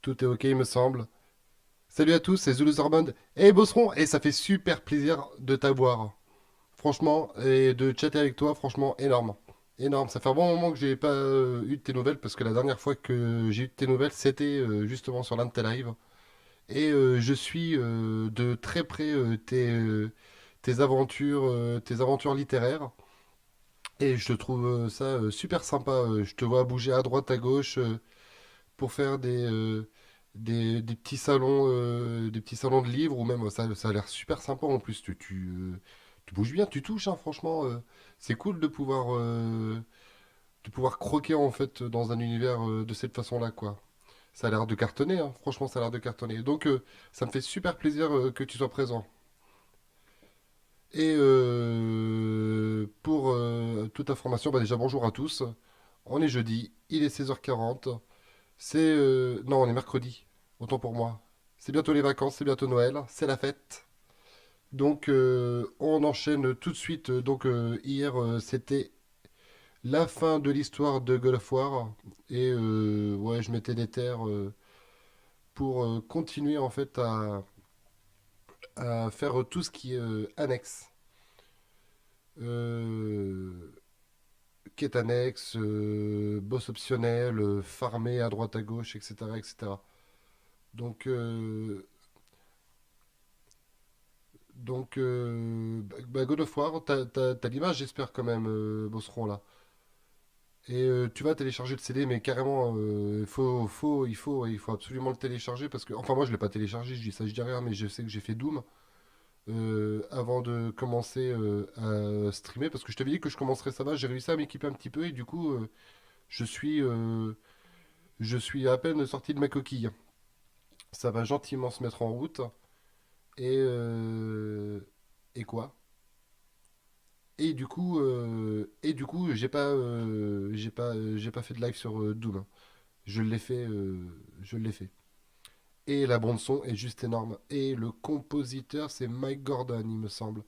Tout est ok, il me semble. Salut à tous, c'est Zulu Zorband. Hey Bosseron, et ça fait super plaisir de t'avoir. Franchement, et de chatter avec toi, franchement, énorme. Énorme. Ça fait un bon moment que j'ai pas eu de tes nouvelles, parce que la dernière fois que j'ai eu de tes nouvelles, c'était justement sur l'un de tes lives. Et je suis de très près tes aventures littéraires. Et je trouve ça super sympa. Je te vois bouger à droite, à gauche. Pour faire des petits salons de livres ou même ça a l'air super sympa en plus. Tu bouges bien, tu touches, hein, franchement. C'est cool de pouvoir croquer en fait dans un univers de cette façon-là, quoi. Ça a l'air de cartonner, hein, franchement, ça a l'air de cartonner. Donc, ça me fait super plaisir que tu sois présent. Et pour toute information, bah déjà bonjour à tous. On est jeudi, il est 16h40. Non, on est mercredi. Autant pour moi. C'est bientôt les vacances, c'est bientôt Noël, c'est la fête. Donc, on enchaîne tout de suite. Donc, hier, c'était la fin de l'histoire de God of War. Et ouais, je mettais des terres pour continuer en fait à faire tout ce qui est annexe. Euh, Quête annexe, boss optionnel, farmer à droite à gauche, etc. etc. Donc, God of War, t'as l'image, j'espère quand même, Bosseron là. Et tu vas télécharger le CD, mais carrément, il faut absolument le télécharger parce que, enfin, moi je l'ai pas téléchargé, je dis ça, je dis rien, mais je sais que j'ai fait Doom avant de commencer à streamer parce que je t'avais dit que je commencerais ça va, j'ai réussi à m'équiper un petit peu et du coup, je suis, euh, je suis à peine sorti de ma coquille. Ça va gentiment se mettre en route et et quoi? Et du coup, j'ai pas fait de live sur Doom, hein. Je l'ai fait, je l'ai fait. Et la bande son est juste énorme. Et le compositeur, c'est Mike Gordon, il me semble.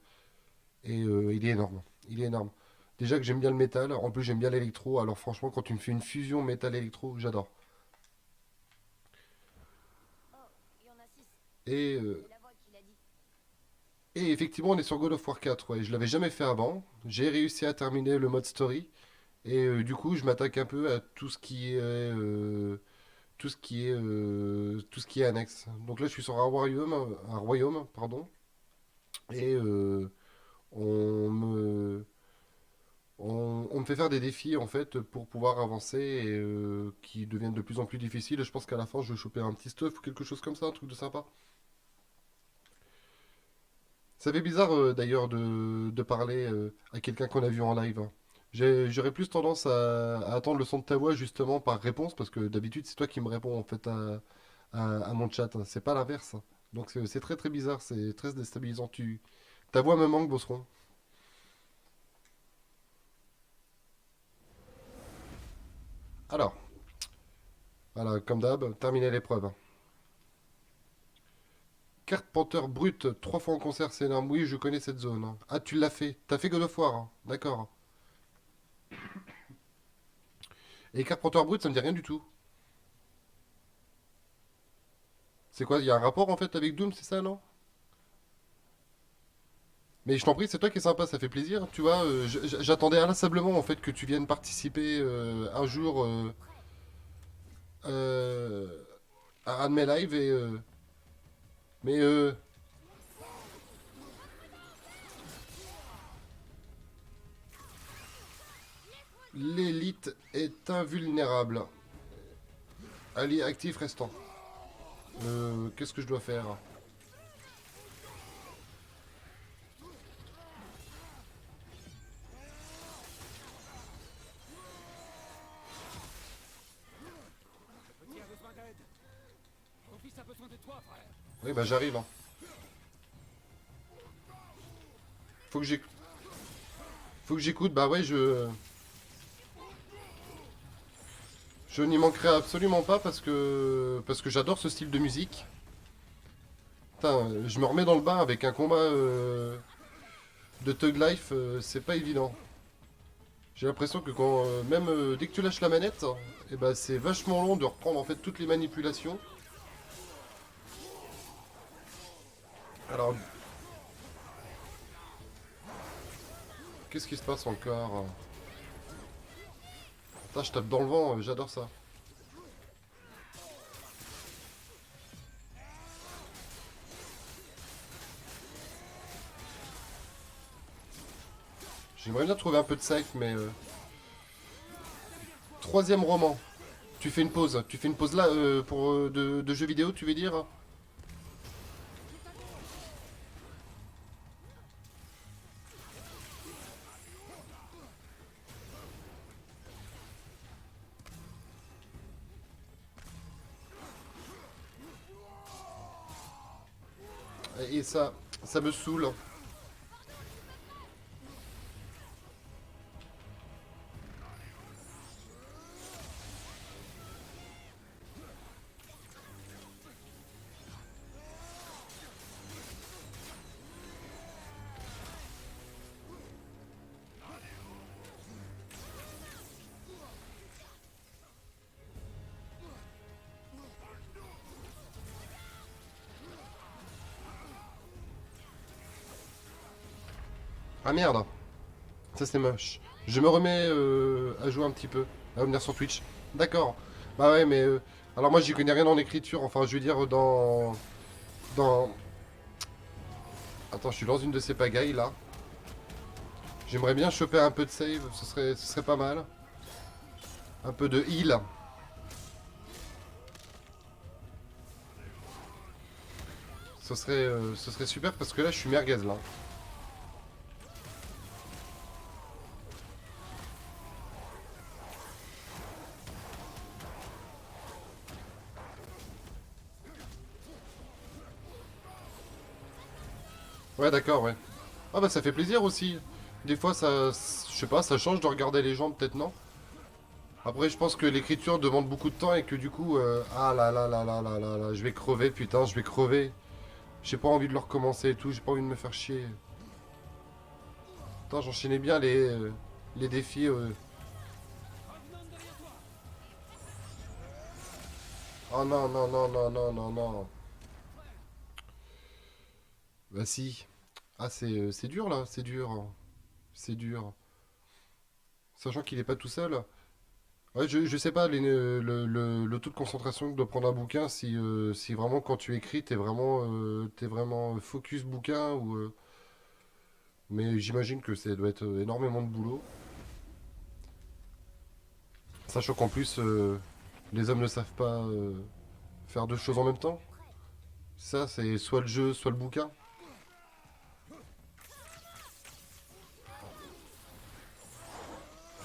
Et il est énorme. Il est énorme. Déjà que j'aime bien le métal, en plus j'aime bien l'électro. Alors franchement, quand tu me fais une fusion métal-électro, j'adore. Et, euh, et effectivement, on est sur God of War 4. Ouais. Je l'avais jamais fait avant. J'ai réussi à terminer le mode story. Et du coup, je m'attaque un peu à tout ce qui est annexe. Donc là, je suis sur un royaume, pardon, et on me, on me fait faire des défis en fait pour pouvoir avancer et qui deviennent de plus en plus difficiles. Je pense qu'à la fin, je vais choper un petit stuff ou quelque chose comme ça, un truc de sympa. Ça fait bizarre d'ailleurs de parler à quelqu'un qu'on a vu en live, hein. J'aurais plus tendance à attendre le son de ta voix justement par réponse parce que d'habitude c'est toi qui me réponds en fait à mon chat, hein. C'est pas l'inverse, hein. Donc c'est très très bizarre, c'est très déstabilisant. Ta voix me manque, Bosseron. Alors, voilà, comme d'hab, terminer l'épreuve. Carte Panther brute, 3 fois en concert, c'est énorme. Oui, je connais cette zone, hein. Ah, tu l'as fait. T'as fait God of War, hein. D'accord. Et carte Panther brute, ça me dit rien du tout. C'est quoi? Il y a un rapport en fait avec Doom, c'est ça, non? Mais je t'en prie, c'est toi qui es sympa, ça fait plaisir. Tu vois, j'attendais inlassablement en fait que tu viennes participer un jour euh, à un de mes lives et mais l'élite est invulnérable. Allié actif restant. Qu'est-ce que je dois faire? Oui, bah j'arrive, hein. Faut que j'écoute. Faut que j'écoute. Bah ouais, je n'y manquerai absolument pas parce que j'adore ce style de musique. Putain, je me remets dans le bain avec un combat de Thug Life, c'est pas évident. J'ai l'impression que même dès que tu lâches la manette, et bah, c'est vachement long de reprendre en fait toutes les manipulations. Alors, qu'est-ce qui se passe encore? Putain, je tape dans le vent, j'adore ça. J'aimerais bien trouver un peu de safe, mais... Troisième roman. Tu fais une pause. Tu fais une pause là pour de jeux vidéo, tu veux dire? Et ça me saoule. Ah merde, ça c'est moche. Je me remets à jouer un petit peu, à revenir sur Twitch. D'accord. Bah ouais, mais alors moi j'y connais rien en écriture. Enfin, je veux dire dans. Attends, je suis dans une de ces pagailles là. J'aimerais bien choper un peu de save, ce serait pas mal. Un peu de heal. Ce serait super parce que là je suis merguez là. Ouais, d'accord, ouais. Ah bah ça fait plaisir aussi. Des fois ça, je sais pas, ça change de regarder les gens peut-être non. Après je pense que l'écriture demande beaucoup de temps et que du coup, ah là là là là là là là, je vais crever putain, je vais crever. J'ai pas envie de le recommencer et tout, j'ai pas envie de me faire chier. Putain, j'enchaînais bien les défis. Oh non non non non non non non. Bah si. Ah c'est dur là, c'est dur. C'est dur. Sachant qu'il est pas tout seul. Ouais, je sais pas le taux de concentration que doit prendre un bouquin si vraiment quand tu écris t'es vraiment focus bouquin ou mais j'imagine que ça doit être énormément de boulot. Sachant qu'en plus les hommes ne savent pas faire deux choses en même temps. Ça c'est soit le jeu, soit le bouquin.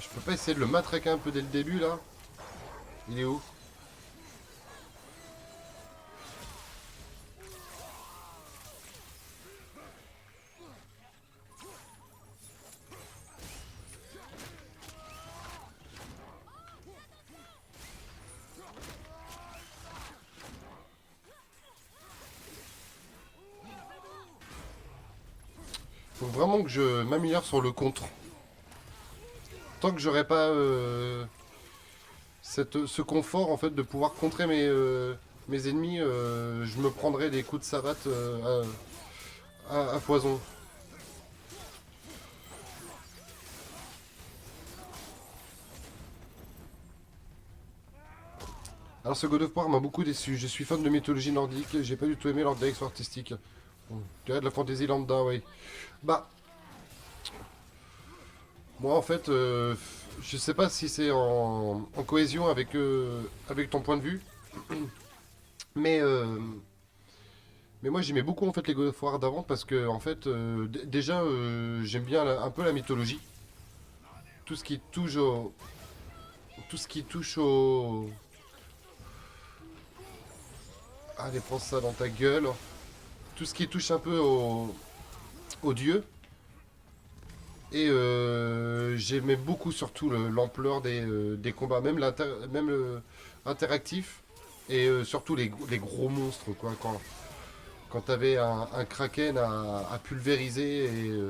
Je peux pas essayer de le matraquer un peu dès le début là. Il est où? Faut vraiment que je m'améliore sur le contre. Tant que j'aurai pas ce confort en fait de pouvoir contrer mes ennemis, je me prendrai des coups de savate à foison. Alors ce God of War m'a beaucoup déçu. Je suis fan de mythologie nordique, j'ai pas du tout aimé leur direction artistique. Bon, je dirais de la fantasy lambda, oui. Bah, moi en fait, je sais pas si c'est en cohésion avec ton point de vue, mais moi j'aimais beaucoup en fait les God of War d'avant parce que en fait déjà j'aime bien un peu la mythologie, tout ce qui touche au tout ce qui touche au allez prends ça dans ta gueule, tout ce qui touche un peu au dieu et j'aimais beaucoup surtout l'ampleur des combats, même interactif et surtout les gros monstres quoi quand t'avais un kraken à pulvériser et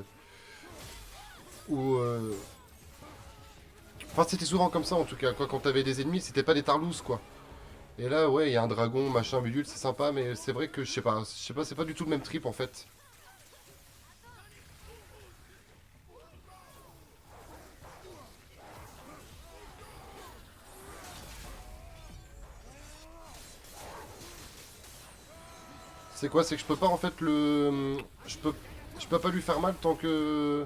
ou enfin c'était souvent comme ça en tout cas quoi quand t'avais des ennemis c'était pas des tarlousses quoi Et là, ouais, il y a un dragon, machin, bidule, c'est sympa, mais c'est vrai que je sais pas, c'est pas du tout le même trip en fait. C'est quoi? C'est que je peux pas en fait je peux pas lui faire mal tant que.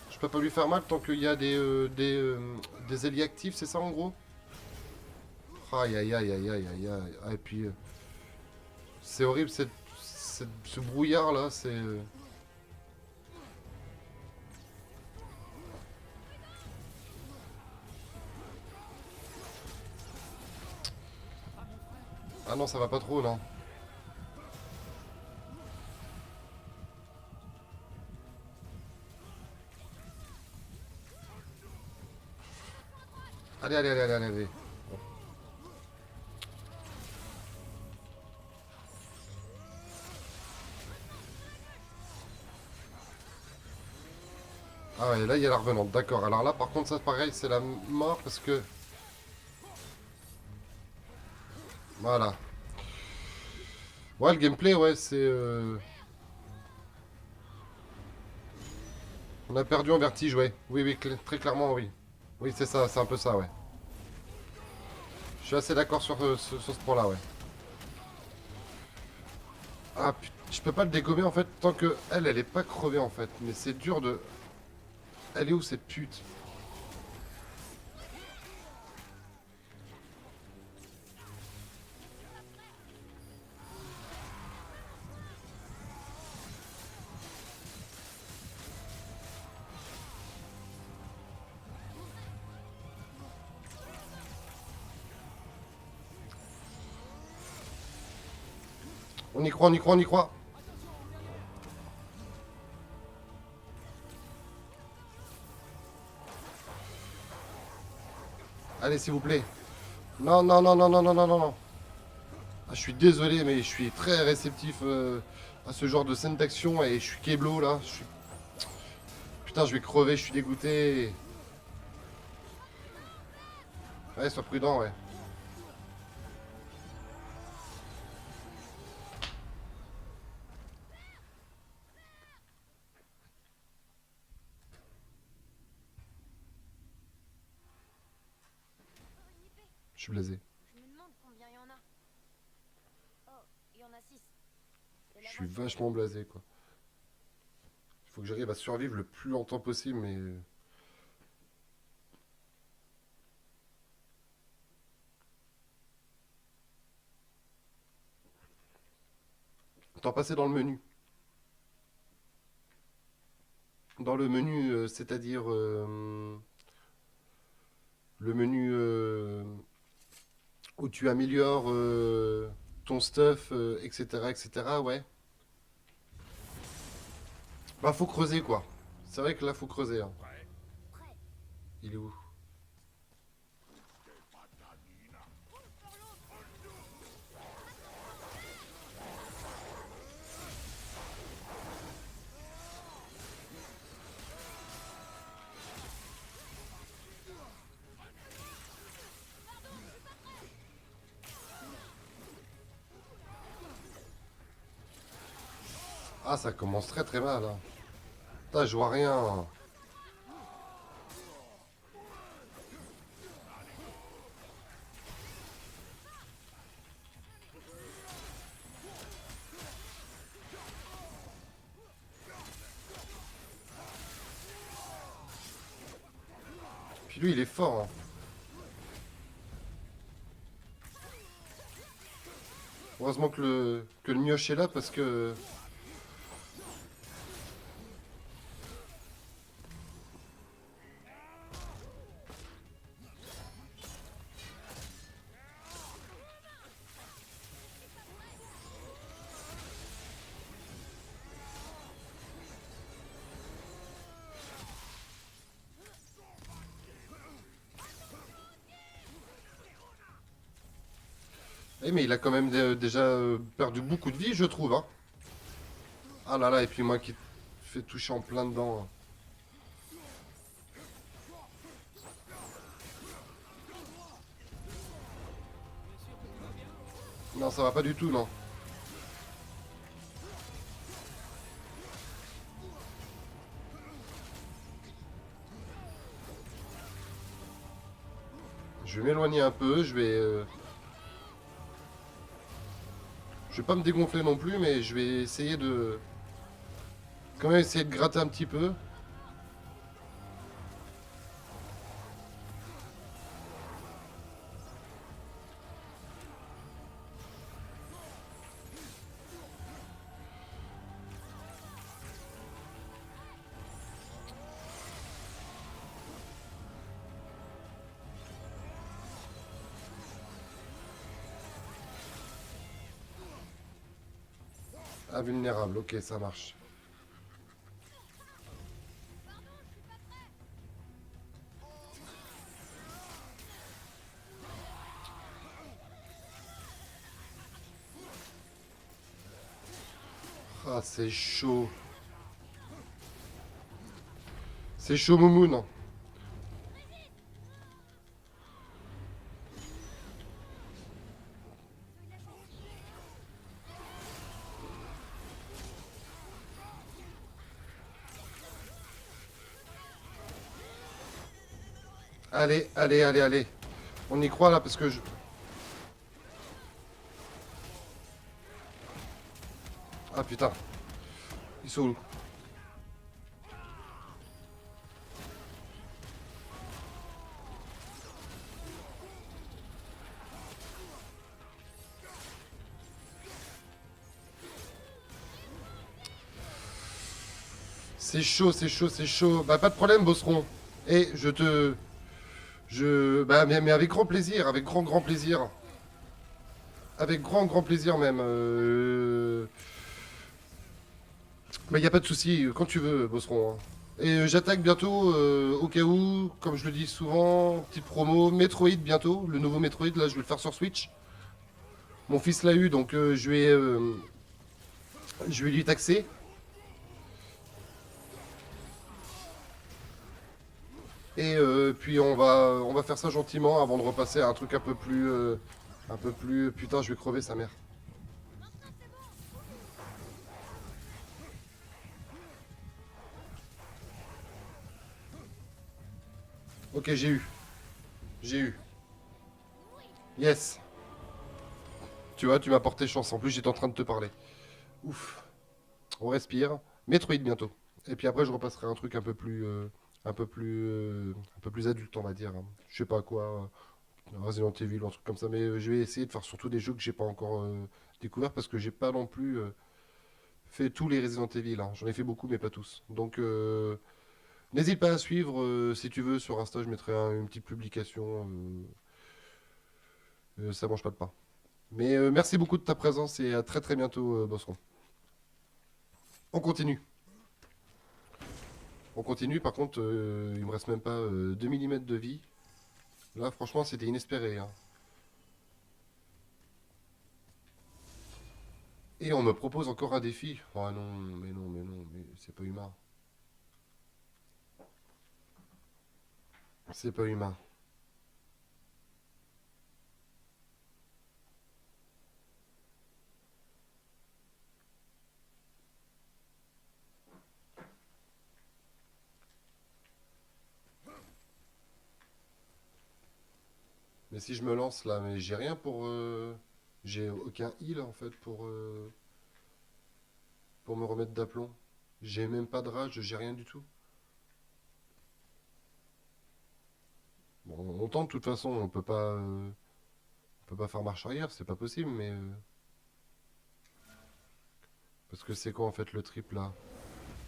Je peux pas lui faire mal tant qu'il y a des alliés actifs, c'est ça en gros? Aïe aïe aïe aïe aïe aïe aïe. Ah, et puis c'est horrible ce brouillard là, c'est. Ah non, ça va pas trop, non. Allez, allez, allez, allez, allez, allez. Ah ouais, là il y a la revenante, d'accord. Alors là par contre ça pareil, c'est la mort parce que. Voilà. Ouais, le gameplay, ouais, c'est. On a perdu en vertige, ouais. Oui, oui, très clairement, oui. Oui, c'est ça, c'est un peu ça, ouais. Je suis assez d'accord sur ce point-là, ouais. Ah putain, je peux pas le dégommer en fait tant que elle est pas crevée en fait. Mais c'est dur de. Elle est où cette pute? On y croit, on y croit, on y croit. Allez, s'il vous plaît. Non, non, non, non, non, non, non, non, non. Ah, je suis désolé, mais je suis très réceptif à ce genre de scène d'action et je suis keblo là. Putain, je vais crever, je suis dégoûté. Ouais, sois prudent, ouais. Je suis blasé. Je me demande combien il y en a. Oh, il y en a 6. C'est Je la suis moitié de la vachement troupe. blasé, quoi. Il faut que j'arrive à survivre le plus longtemps possible, mais. T'en passer dans le menu. Dans le menu, c'est-à-dire le menu où tu améliores ton stuff, etc., etc., ouais. Bah, faut creuser, quoi. C'est vrai que là, faut creuser, hein. Prêt. Il est où? Ah, ça commence très très mal, hein. Putain, je vois rien. Puis lui, il est fort, hein. Heureusement que le mioche est là parce que. Eh, mais il a quand même déjà perdu beaucoup de vie, je trouve, hein. Ah là là, et puis moi qui te fais toucher en plein dedans. Non, ça va pas du tout, non. Je vais m'éloigner un peu, je vais pas me dégonfler non plus, mais je vais essayer de... Quand même essayer de gratter un petit peu. Invulnérable, ok, ça marche. Ah, c'est chaud. C'est chaud, Moumoun. Allez, allez, allez, allez. On y croit là parce que je... Ah putain. Ils sont où? C'est chaud, c'est chaud, c'est chaud. Bah pas de problème, Bosseron. Et je te... Bah mais avec grand plaisir, avec grand grand plaisir. Avec grand grand plaisir même. Bah y a pas de souci, quand tu veux, Bosseron, hein. Et j'attaque bientôt, au cas où, comme je le dis souvent, petite promo, Metroid bientôt, le nouveau Metroid, là je vais le faire sur Switch. Mon fils l'a eu, donc je vais lui taxer. Et puis on va faire ça gentiment avant de repasser à un truc un peu plus... un peu plus... Putain, je vais crever sa mère. Ok, j'ai eu. J'ai eu. Yes. Tu vois, tu m'as porté chance. En plus, j'étais en train de te parler. Ouf. On respire. Metroid bientôt. Et puis après, je repasserai un truc un peu plus... un peu plus adulte, on va dire, hein. Je sais pas quoi. Resident Evil ou un truc comme ça. Mais je vais essayer de faire surtout des jeux que j'ai pas encore découvert parce que j'ai pas non plus fait tous les Resident Evil, hein. J'en ai fait beaucoup, mais pas tous. Donc, n'hésite pas à suivre si tu veux sur Insta. Je mettrai une petite publication. Ça mange pas de pain. Mais merci beaucoup de ta présence et à très très bientôt, Bosseron. On continue. On continue. Par contre, il me reste même pas 2 mm de vie. Là, franchement, c'était inespéré, hein. Et on me propose encore un défi. Oh non, mais non, mais non, mais c'est pas humain. C'est pas humain. Mais si je me lance là, mais j'ai rien pour... j'ai aucun heal en fait pour me remettre d'aplomb. J'ai même pas de rage, j'ai rien du tout. Bon, on tente de toute façon, on peut pas faire marche arrière, c'est pas possible, mais... parce que c'est quoi en fait le trip là?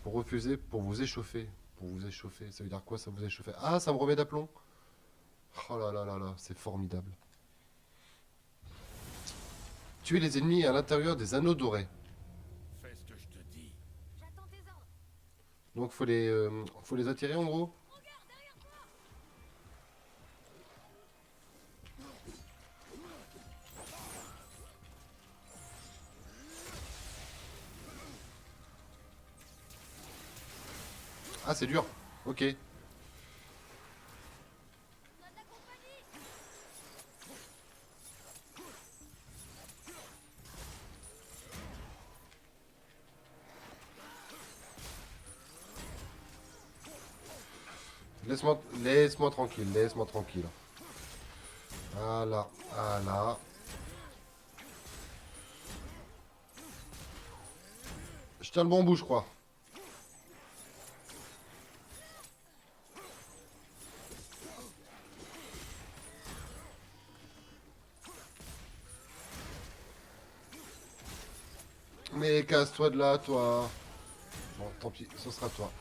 Pour refuser, pour vous échauffer. Pour vous échauffer, ça veut dire quoi ça vous échauffer? Ah, ça me remet d'aplomb. Oh là là là là, c'est formidable. Tuer les ennemis à l'intérieur des anneaux dorés. Fais ce que je te dis. J'attends tes ordres. Donc faut les attirer en gros. Ah, c'est dur. Ok. Laisse-moi tranquille, laisse-moi tranquille. Voilà, voilà. Je tiens le bon bout, je crois. Mais casse-toi de là, toi. Bon, tant pis, ce sera toi.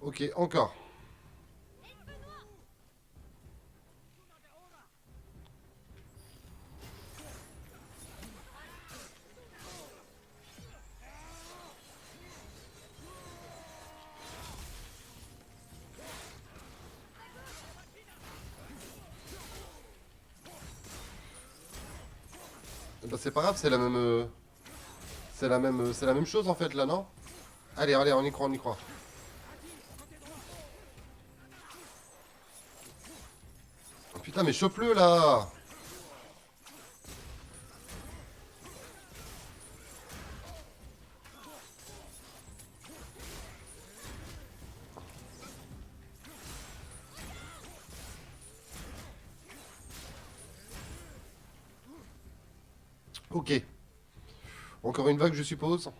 Ok, encore. Bah, c'est pas grave, c'est la même. C'est la même chose en fait là, non? Allez, allez, on y croit, on y croit. Oh, putain, mais chope-le là! Ok. Encore une vague, je suppose.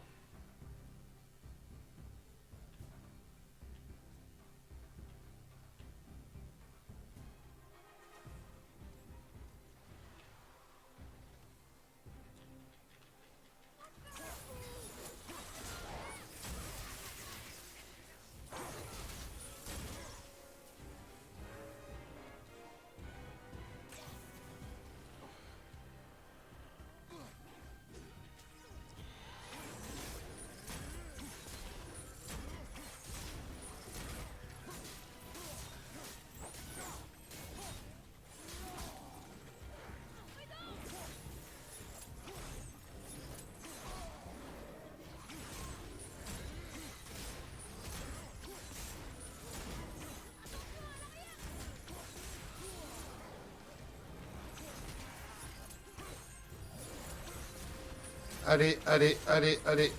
Allez, allez, allez, allez.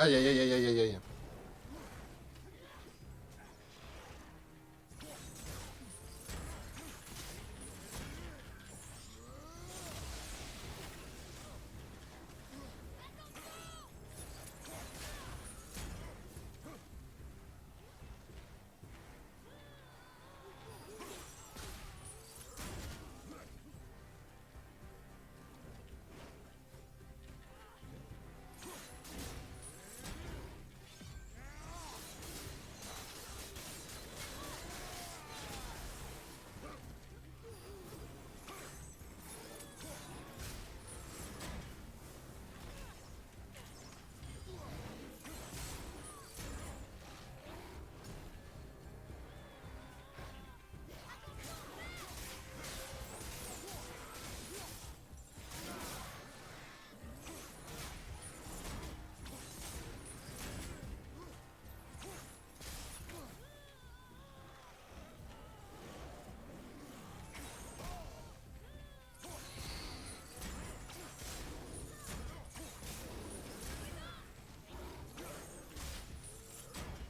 Aïe, aïe, aïe, aïe, aïe, aïe, aïe.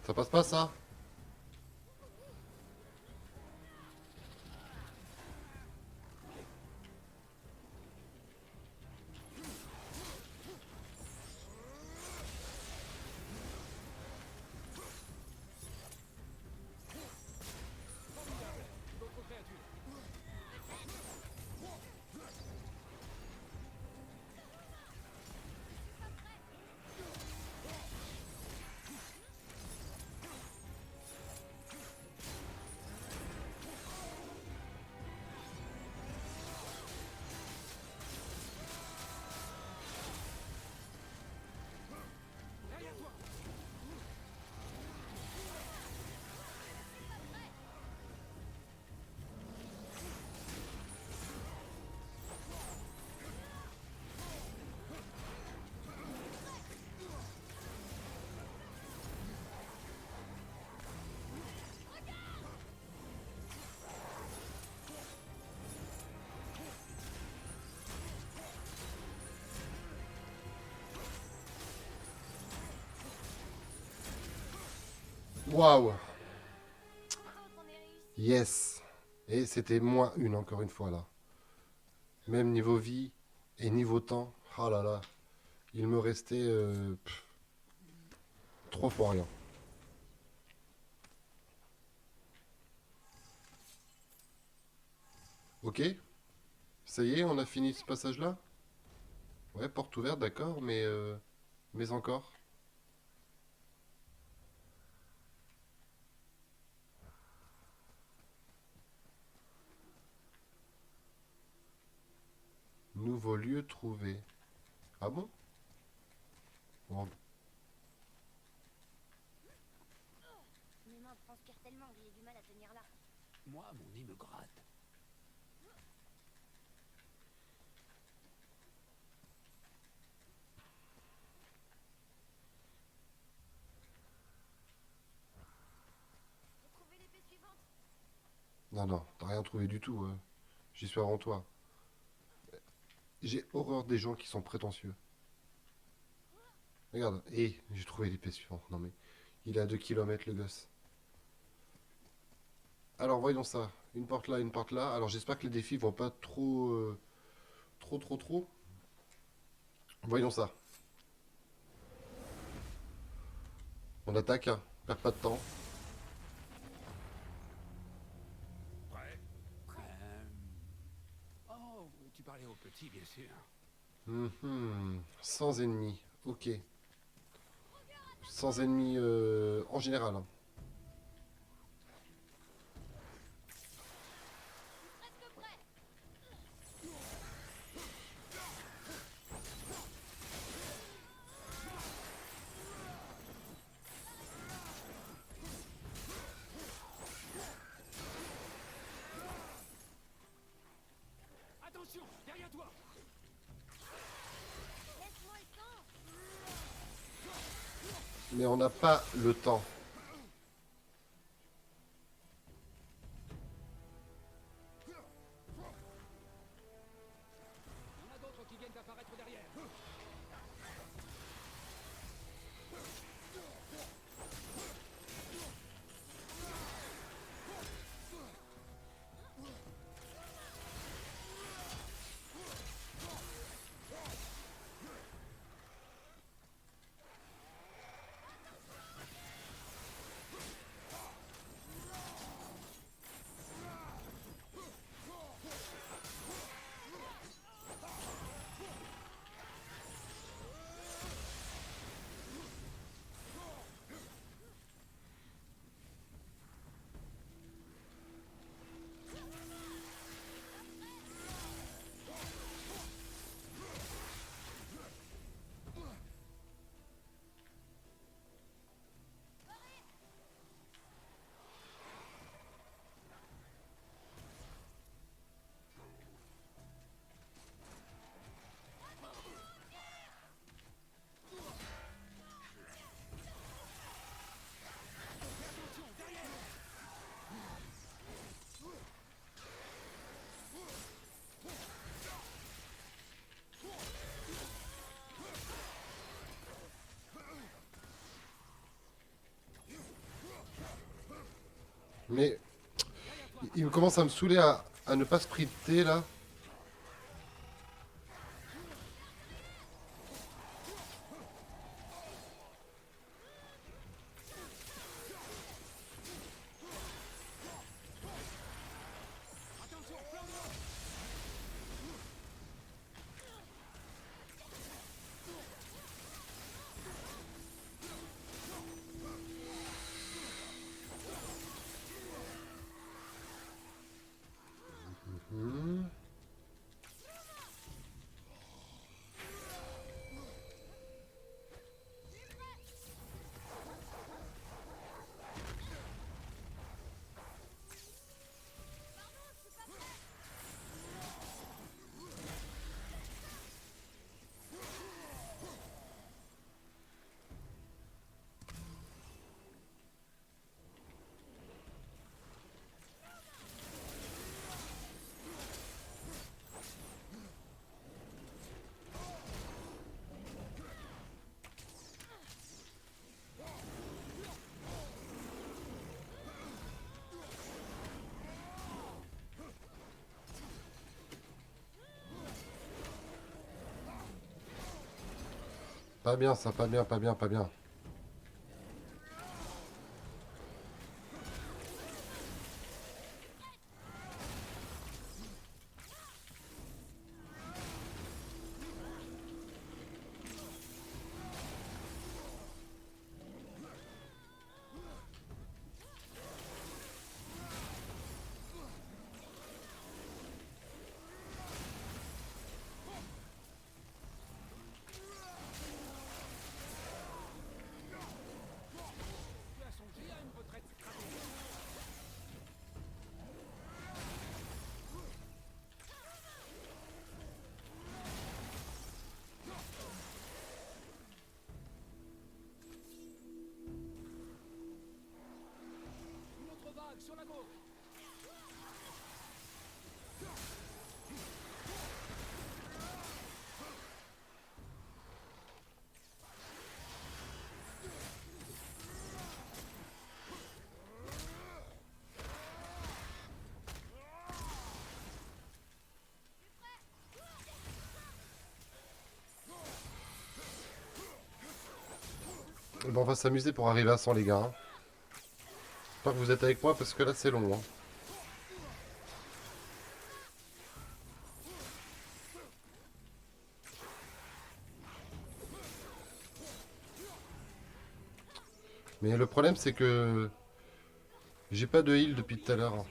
Ça passe pas ça? Waouh. Enfin, qu'on ait réussi. Yes. Et c'était moins une encore une fois là. Même niveau vie et niveau temps. Oh là là. Il me restait 3 fois rien. Ok. Ça y est, on a fini ce passage-là. Ouais, porte ouverte, d'accord, mais encore. Nouveau lieu trouvé. Ah bon? Bon, Mes mains transpirent tellement que j'ai du mal à tenir là. Moi, mon nez me gratte. J'ai trouvé l'épée suivante. non, non, t'as rien trouvé du tout. J'y suis avant toi. J'ai horreur des gens qui sont prétentieux. Regarde, et j'ai trouvé l'épée suivante. Non mais, il est à 2 kilomètres le gosse. Alors voyons ça. Une porte là, une porte là. Alors j'espère que les défis vont pas trop, trop. Voyons ça. On attaque, hein. Perd pas de temps. Prêt? Oh, tu parlais au petit, bien sûr. Sans ennemis. Ok. Sans ennemis en général, hein. Presque prêt. Attention, derrière toi! Laisse-moi le temps. Mais on n'a pas le temps. Il y en a d'autres qui viennent d'apparaître derrière. Mais il commence à me saouler à ne pas sprinter là. Attention, plan droit! Hmm. Pas bien ça, pas bien, pas bien, pas bien. Tu as songé à une retraite stratégique? Une autre vague sur la gauche. Bon, on va s'amuser pour arriver à 100 les gars, hein. J'espère que vous êtes avec moi parce que là c'est long, hein. Mais le problème c'est que j'ai pas de heal depuis tout à l'heure.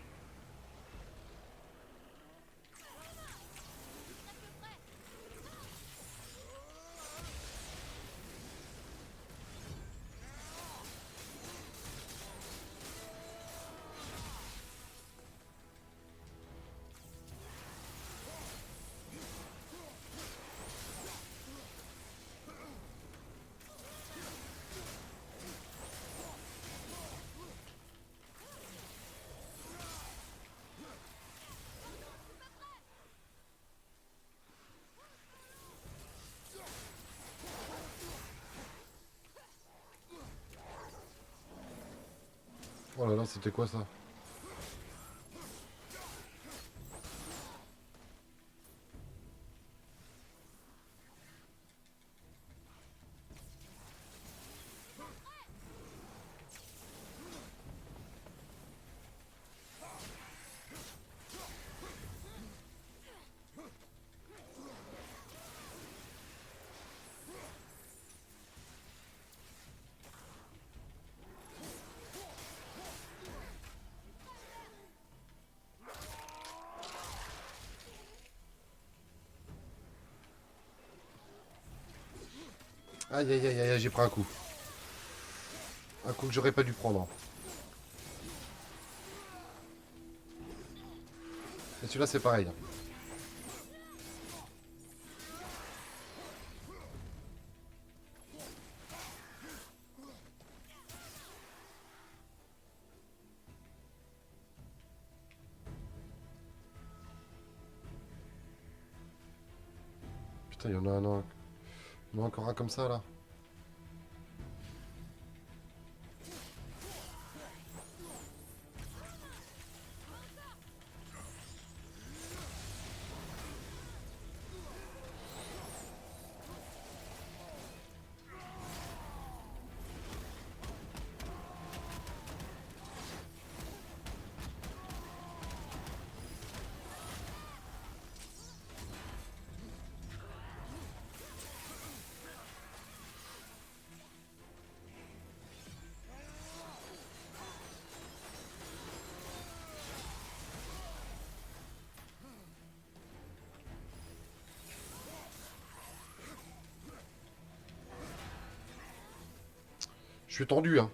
Oh là là, c'était quoi ça? Aïe aïe aïe aïe, j'ai pris un coup. Un coup que j'aurais pas dû prendre. Et celui-là c'est pareil. Putain, il y en a un, il y en a encore un comme ça là. Je suis tendu, hein.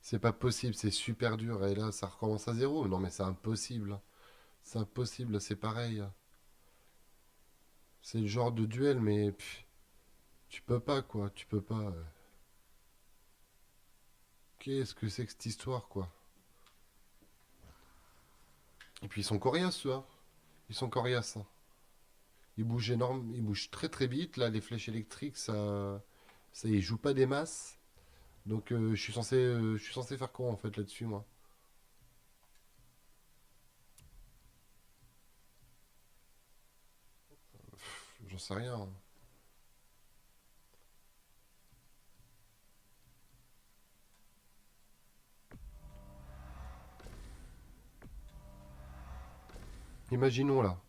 C'est pas possible, c'est super dur. Et là, ça recommence à zéro. Non, mais c'est impossible. C'est impossible, c'est pareil. C'est le genre de duel, mais tu peux pas, quoi. Tu peux pas. Qu'est-ce que c'est que cette histoire, quoi? Et puis ils sont coriaces, eux, hein. Ils sont coriaces, hein. Ils bougent énorme, ils bougent très très vite. Là, les flèches électriques, ça ils jouent pas des masses. Donc je suis censé faire quoi en fait là-dessus, moi? J'en sais rien, hein. Imaginons là.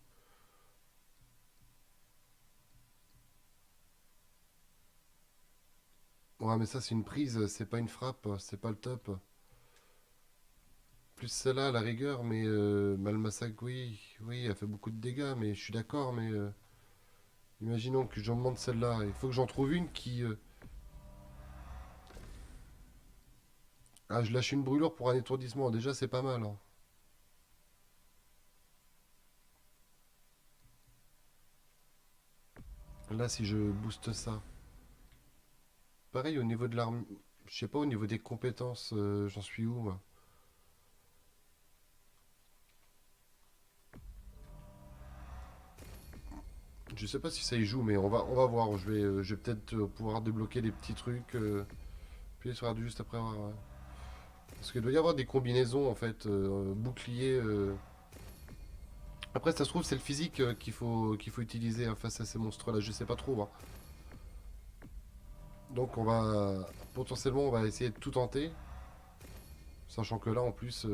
Ouais, mais ça c'est une prise, c'est pas une frappe, c'est pas le top. Plus celle-là à la rigueur, mais Malmassac, oui, oui, elle fait beaucoup de dégâts, mais je suis d'accord, mais imaginons que j'en monte celle-là. Il faut que j'en trouve une qui. Ah, je lâche une brûlure pour un étourdissement, déjà c'est pas mal, hein. Là, si je booste ça. Pareil au niveau de l'arme. Je sais pas, au niveau des compétences, j'en suis où, moi? Je sais pas si ça y joue, mais on va voir. Je vais peut-être pouvoir débloquer des petits trucs. Puis sur R2 juste après avoir. Parce qu'il doit y avoir des combinaisons en fait. Bouclier. Après, ça se trouve, c'est le physique qu'il faut utiliser hein, face à ces monstres-là. Je sais pas trop, hein. Donc on va. Potentiellement, on va essayer de tout tenter. Sachant que là, en plus.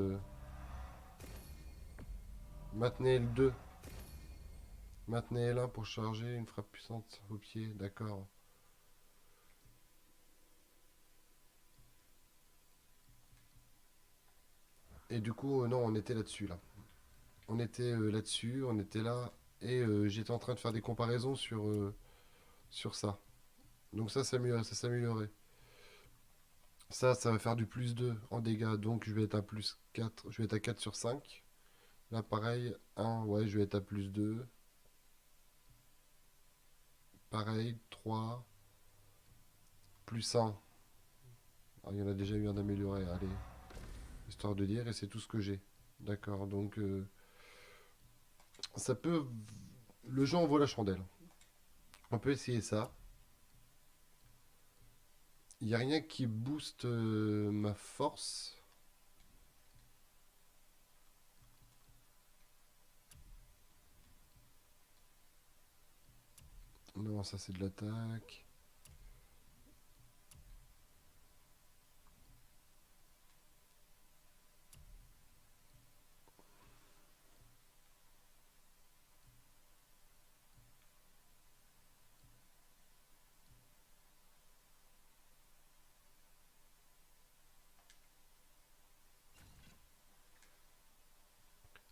Maintenez le 2. Maintenez L1 pour charger une frappe puissante au pied. D'accord. Et du coup, non, on était là-dessus, là. On était là-dessus, on était là. Et j'étais en train de faire des comparaisons sur ça. Donc ça s'améliorait. Ça va faire du plus 2 en dégâts. Donc je vais être à plus 4. Je vais être à 4 sur 5. Là, pareil, 1, ouais, je vais être à plus 2. Pareil, 3, plus 1. Ah, il y en a déjà eu un amélioré, allez. Histoire de dire, et c'est tout ce que j'ai. D'accord, donc ça peut. Le jeu en vaut la chandelle. On peut essayer ça. Il n'y a rien qui booste ma force. Non, ça c'est de l'attaque.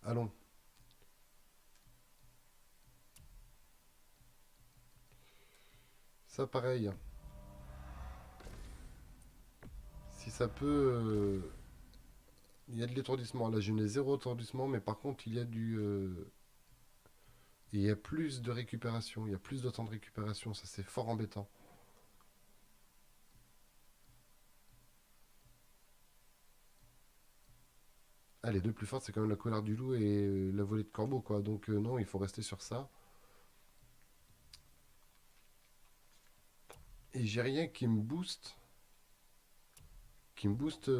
Allons. Ça pareil. Si ça peut. Il y a de l'étourdissement. Là, je n'ai zéro étourdissement, mais par contre, il y a du. Il y a plus de récupération. Il y a plus de temps de récupération. Ça, c'est fort embêtant. Ah, les deux plus fortes, c'est quand même la colère du loup et la volée de corbeau, quoi. Donc, non, il faut rester sur ça. Et j'ai rien qui me booste. Qui me booste.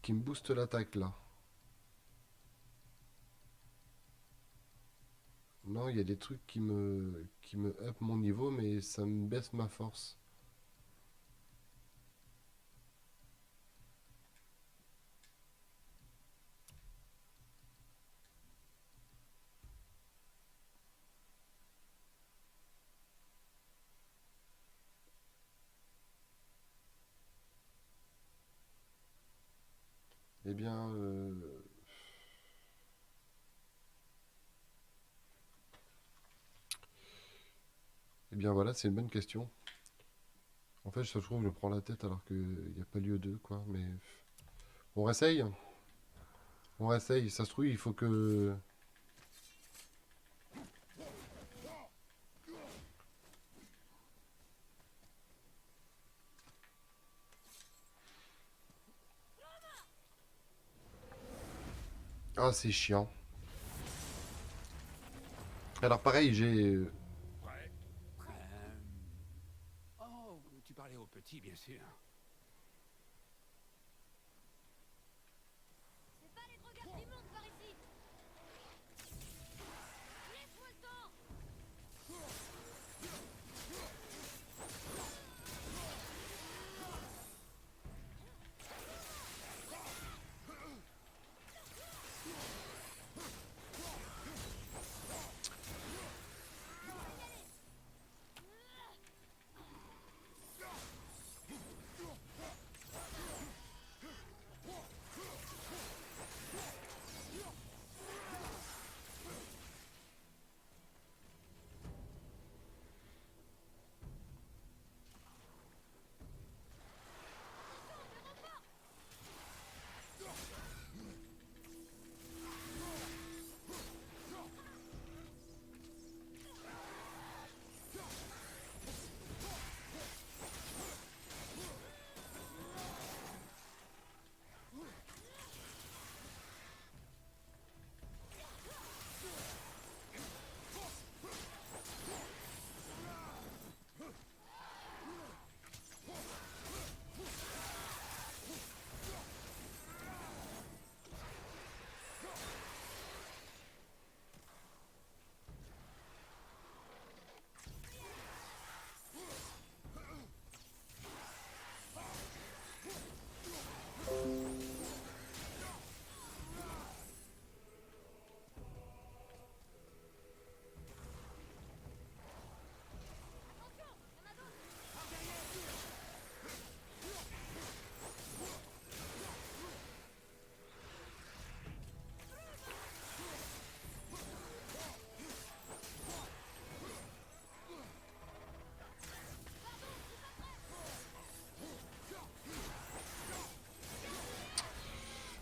Qui me booste l'attaque, là. Non, il y a des trucs qui me up mon niveau, mais ça me baisse ma force. Eh bien, eh bien voilà, c'est une bonne question. En fait, je trouve, je me prends la tête alors qu'il n'y a pas lieu de, quoi. Mais on réessaye. On réessaye. Ça se trouve, il faut que... Ah, c'est chiant. Alors pareil, j'ai... Prêt. Oh, tu parlais au petit, bien sûr. C'est pas les drogueurs qui montent par ici. Laisse-moi le temps.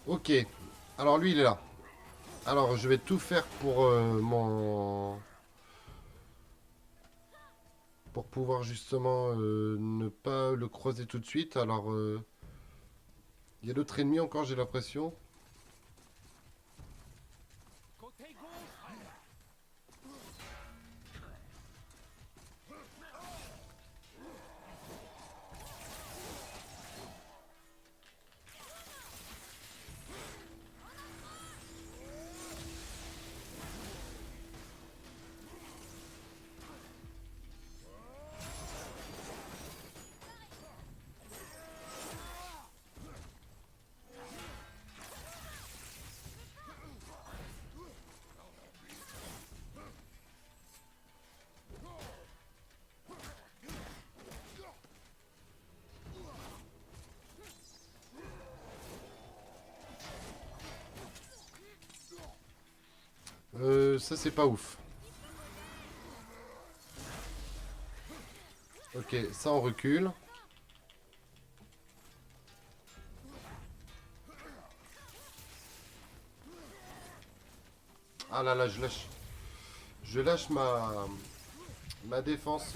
Ok. Alors lui, il est là. Alors, je vais tout faire pour pour pouvoir justement ne pas le croiser tout de suite. Alors, il y a d'autres ennemis encore, j'ai l'impression. Côté gauche, frère. Ça, c'est pas ouf. Ok, ça, on recule. Ah là là, je lâche. Je lâche ma défense.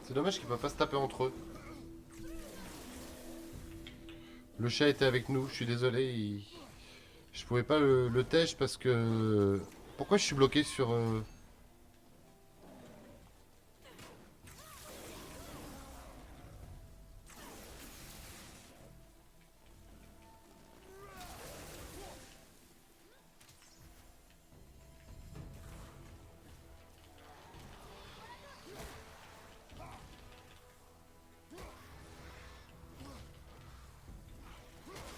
C'est dommage qu'ils peuvent pas se taper entre eux. Le chat était avec nous, je suis désolé. Je pouvais pas le tèche parce que Pourquoi je suis bloqué sur...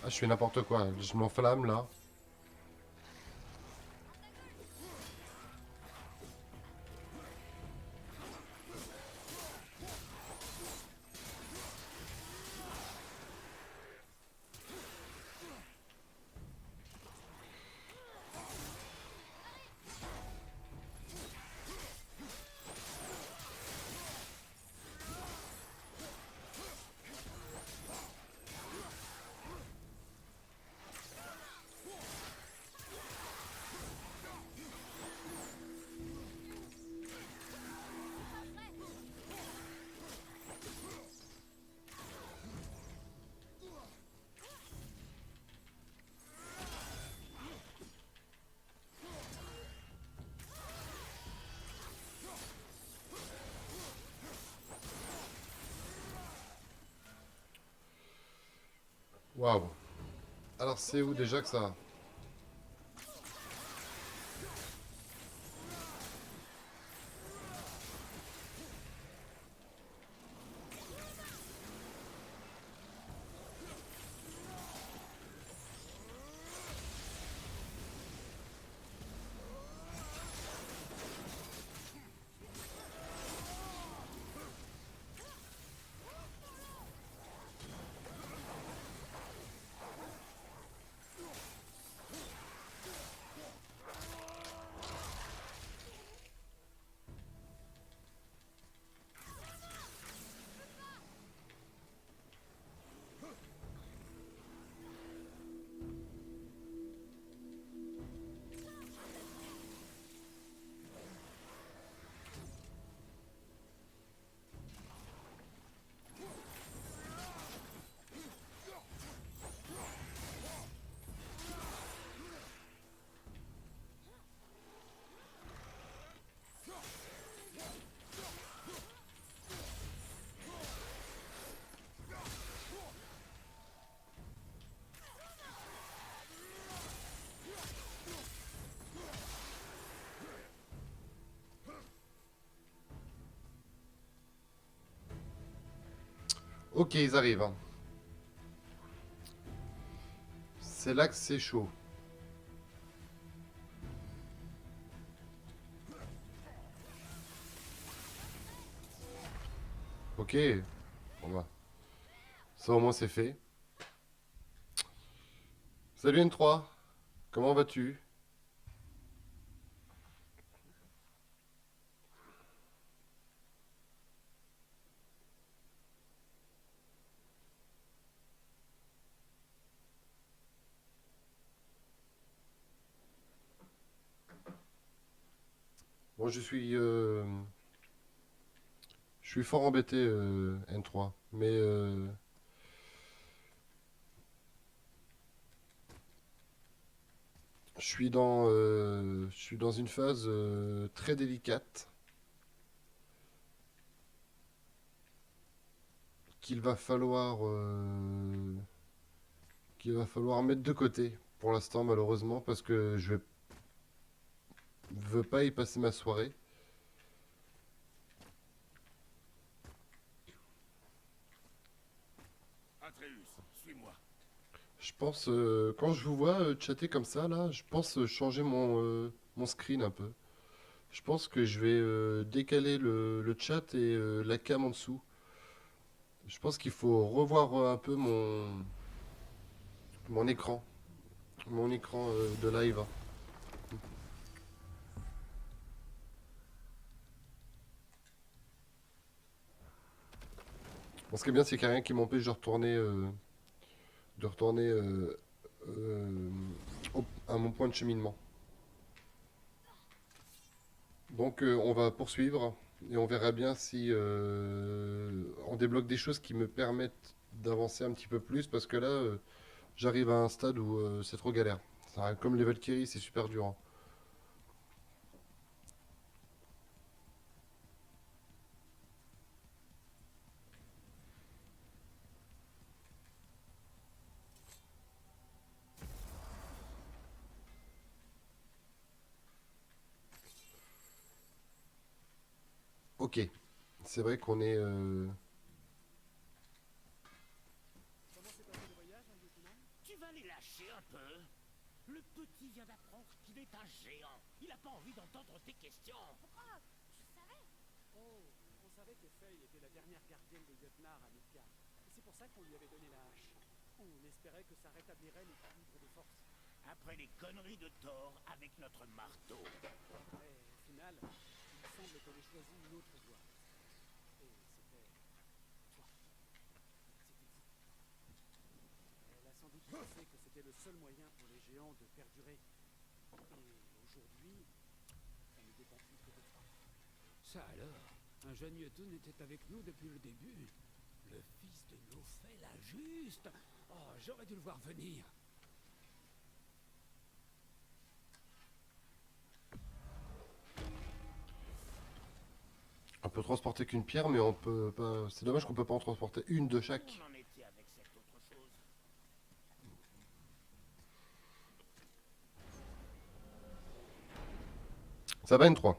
Ah, je fais n'importe quoi. Je m'enflamme là. Waouh. Alors c'est où déjà que ça... Ok, ils arrivent, hein. C'est là que c'est chaud. Ok. Bon bah. Ça au moins c'est fait. Salut N3. Comment vas-tu? Bon, je suis fort embêté, N3. Mais je suis dans une phase très délicate qu'il va falloir, qu'il va falloir mettre de côté pour l'instant, malheureusement, parce que je veux pas y passer ma soirée. Atreus, suis-moi. Je pense, quand je vous vois chatter comme ça, là, je pense changer mon screen un peu. Je pense que je vais décaler le chat et la cam en dessous. Je pense qu'il faut revoir un peu mon écran. Mon écran de live. Bon, ce qui est bien, c'est qu'il n'y a rien qui m'empêche de retourner euh, à mon point de cheminement. Donc, on va poursuivre et on verra bien si on débloque des choses qui me permettent d'avancer un petit peu plus parce que là, j'arrive à un stade où c'est trop galère. Comme les Valkyries, c'est super dur, hein. Ok. C'est vrai qu'on est... Comment s'est passé le voyage, hein, lieutenant? Tu vas les lâcher un peu. Le petit vient d'apprendre qu'il est un géant. Il a pas envie d'entendre tes questions. Pourquoi? Je savais. Oh, on savait que Faye était la dernière gardienne de Jotnar à Midgard. Et c'est pour ça qu'on lui avait donné la hache. On espérait que ça rétablirait l'équilibre des forces. Après les conneries de Thor avec notre marteau. Mais au final, il semble qu'elle ait choisi une autre voie. Et c'était toi. C'était vous. Elle a sans doute pensé que c'était le seul moyen pour les géants de perdurer. Et aujourd'hui, ça ne dépend plus que de toi. Ça alors, un jeune Jotun était avec nous depuis le début. Le fils de Nofel la juste. Oh, j'aurais dû le voir venir. On peut transporter qu'une pierre, mais on peut pas... C'est dommage qu'on peut pas en transporter une de Où chaque. on en était avec cette autre chose? Ça va, N3.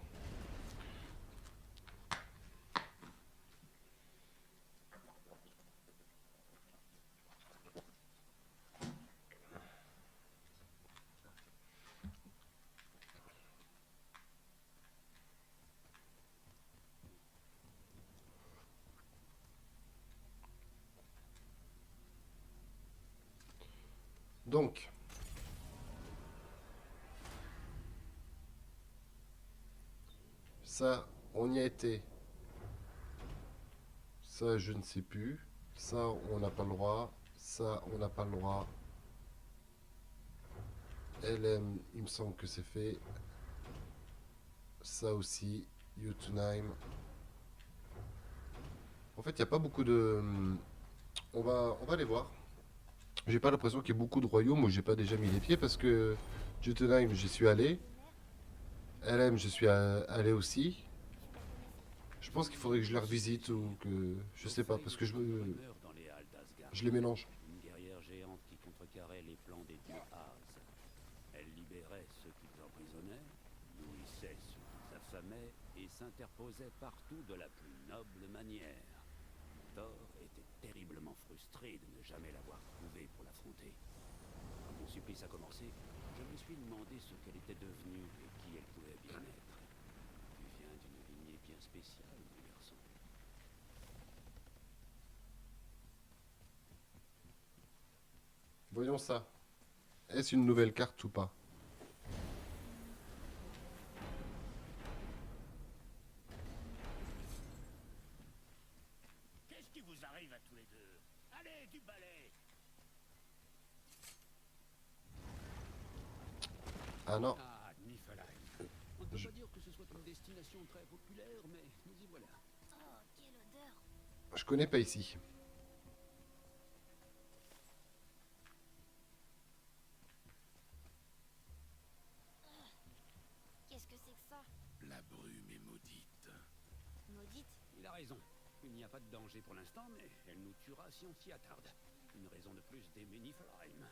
Donc, ça, on y a été. Ça, je ne sais plus. Ça, on n'a pas le droit. Ça, on n'a pas le droit. LM, il me semble que c'est fait. Ça aussi. Jotunheim. En fait, il n'y a pas beaucoup de... on va aller voir. J'ai pas l'impression qu'il y ait beaucoup de royaumes où j'ai pas déjà mis les pieds parce que Jotunheim, j'y suis allé. LM, je suis allé aussi. Je pense qu'il faudrait que je les revisite ou que... Je sais pas, parce que je me... Honneur dans les halles d'Asgard. Je les mélange. Une guerrière géante qui contrecarrait les plans des dieux As. Elle libérait ceux qu'ils emprisonnaient, nourrissait ceux qu'ils affamaient et s'interposait partout de la plus noble manière. Thor était terriblement frustré de ne jamais l'avoir trouvé pour l'affronter. Quand mon supplice a commencé, je me suis demandé ce qu'elle était devenue et qui elle pouvait bien être. Tu viens d'une lignée bien spéciale, mon garçon. Voyons ça. Est-ce une nouvelle carte ou pas? Qu'est-ce qui vous arrive à tous les deux? Allez, du balai! Ah non, Ah, Niflheim. On ne peut je, pas dire que ce soit une destination très populaire, mais nous y voilà. Oh, quelle odeur. je connais pas ici. Qu'est-ce que c'est que ça? La brume est maudite. Maudite? Il a raison. Il n'y a pas de danger pour l'instant, mais elle nous tuera si on s'y attarde. Une raison de plus d'aimer Niflheim.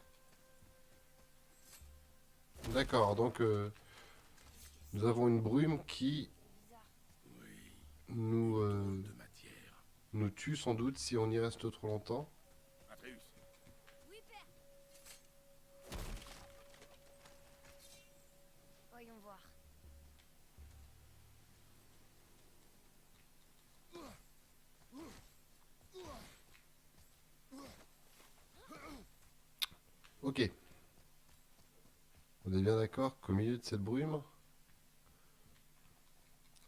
D'accord, donc nous avons une brume qui C'est bizarre. Oui, nous, drôle de matière. nous tue sans doute si on y reste trop longtemps. Atreus, Oui, père. Voyons voir. Ok, on est bien d'accord qu'au milieu de cette brume...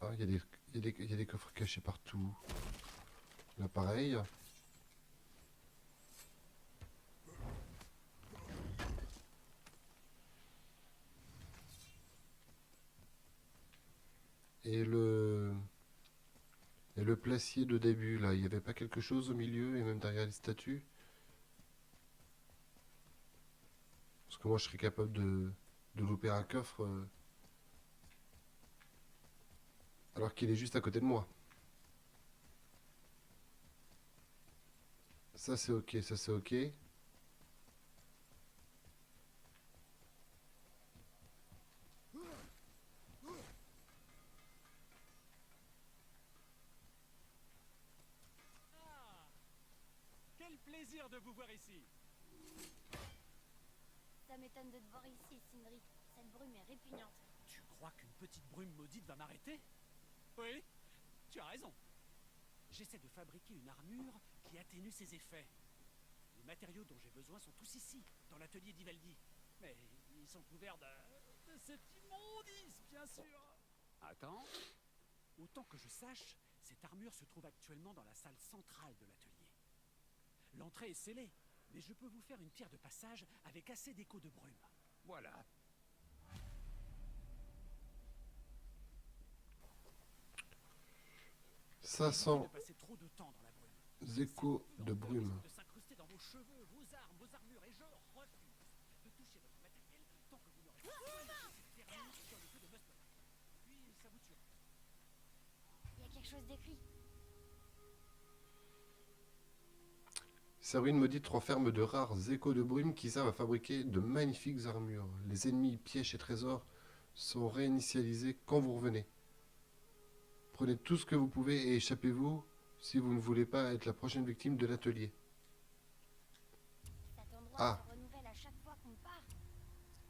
Ah, il y a des coffres cachés partout. Là, pareil. Et le... Et le placier de début, là, il n'y avait pas quelque chose au milieu et même derrière les statues? Parce que moi, je serais capable de louper un coffre alors qu'il est juste à côté de moi. Ça, c'est ok, ça, c'est ok. de vous voir ici. Ça m'étonne de te voir ici, Sindri. Cette brume est répugnante. Tu crois qu'une petite brume maudite va m'arrêter? Oui, tu as raison. J'essaie de fabriquer une armure qui atténue ses effets. Les matériaux dont j'ai besoin sont tous ici, dans l'atelier d'Ivaldi. Mais ils sont couverts de cette immondice, bien sûr. Attends. Autant que je sache, cette armure se trouve actuellement dans la salle centrale de l'atelier. L'entrée est scellée, mais je peux vous faire une pierre de passage avec assez d'écho de brume. Voilà. Ça Évitez sent de passer trop de temps dans la brume. échos de brume. De s'incruster dans vos cheveux, vos armes, vos armures, et je refuse de toucher votre matériel tant que vous n'aurez pas cette pierre sur le feu de Mustang. Puis ça vous tuera. Il y a quelque chose d'écrit. Sa ruine maudite renferme de rares échos de brume qui servent à fabriquer de magnifiques armures. Les ennemis, pièges et trésors sont réinitialisés quand vous revenez. Prenez tout ce que vous pouvez et échappez-vous si vous ne voulez pas être la prochaine victime de l'atelier. Cet endroit Ah. se renouvelle à chaque fois qu'on part.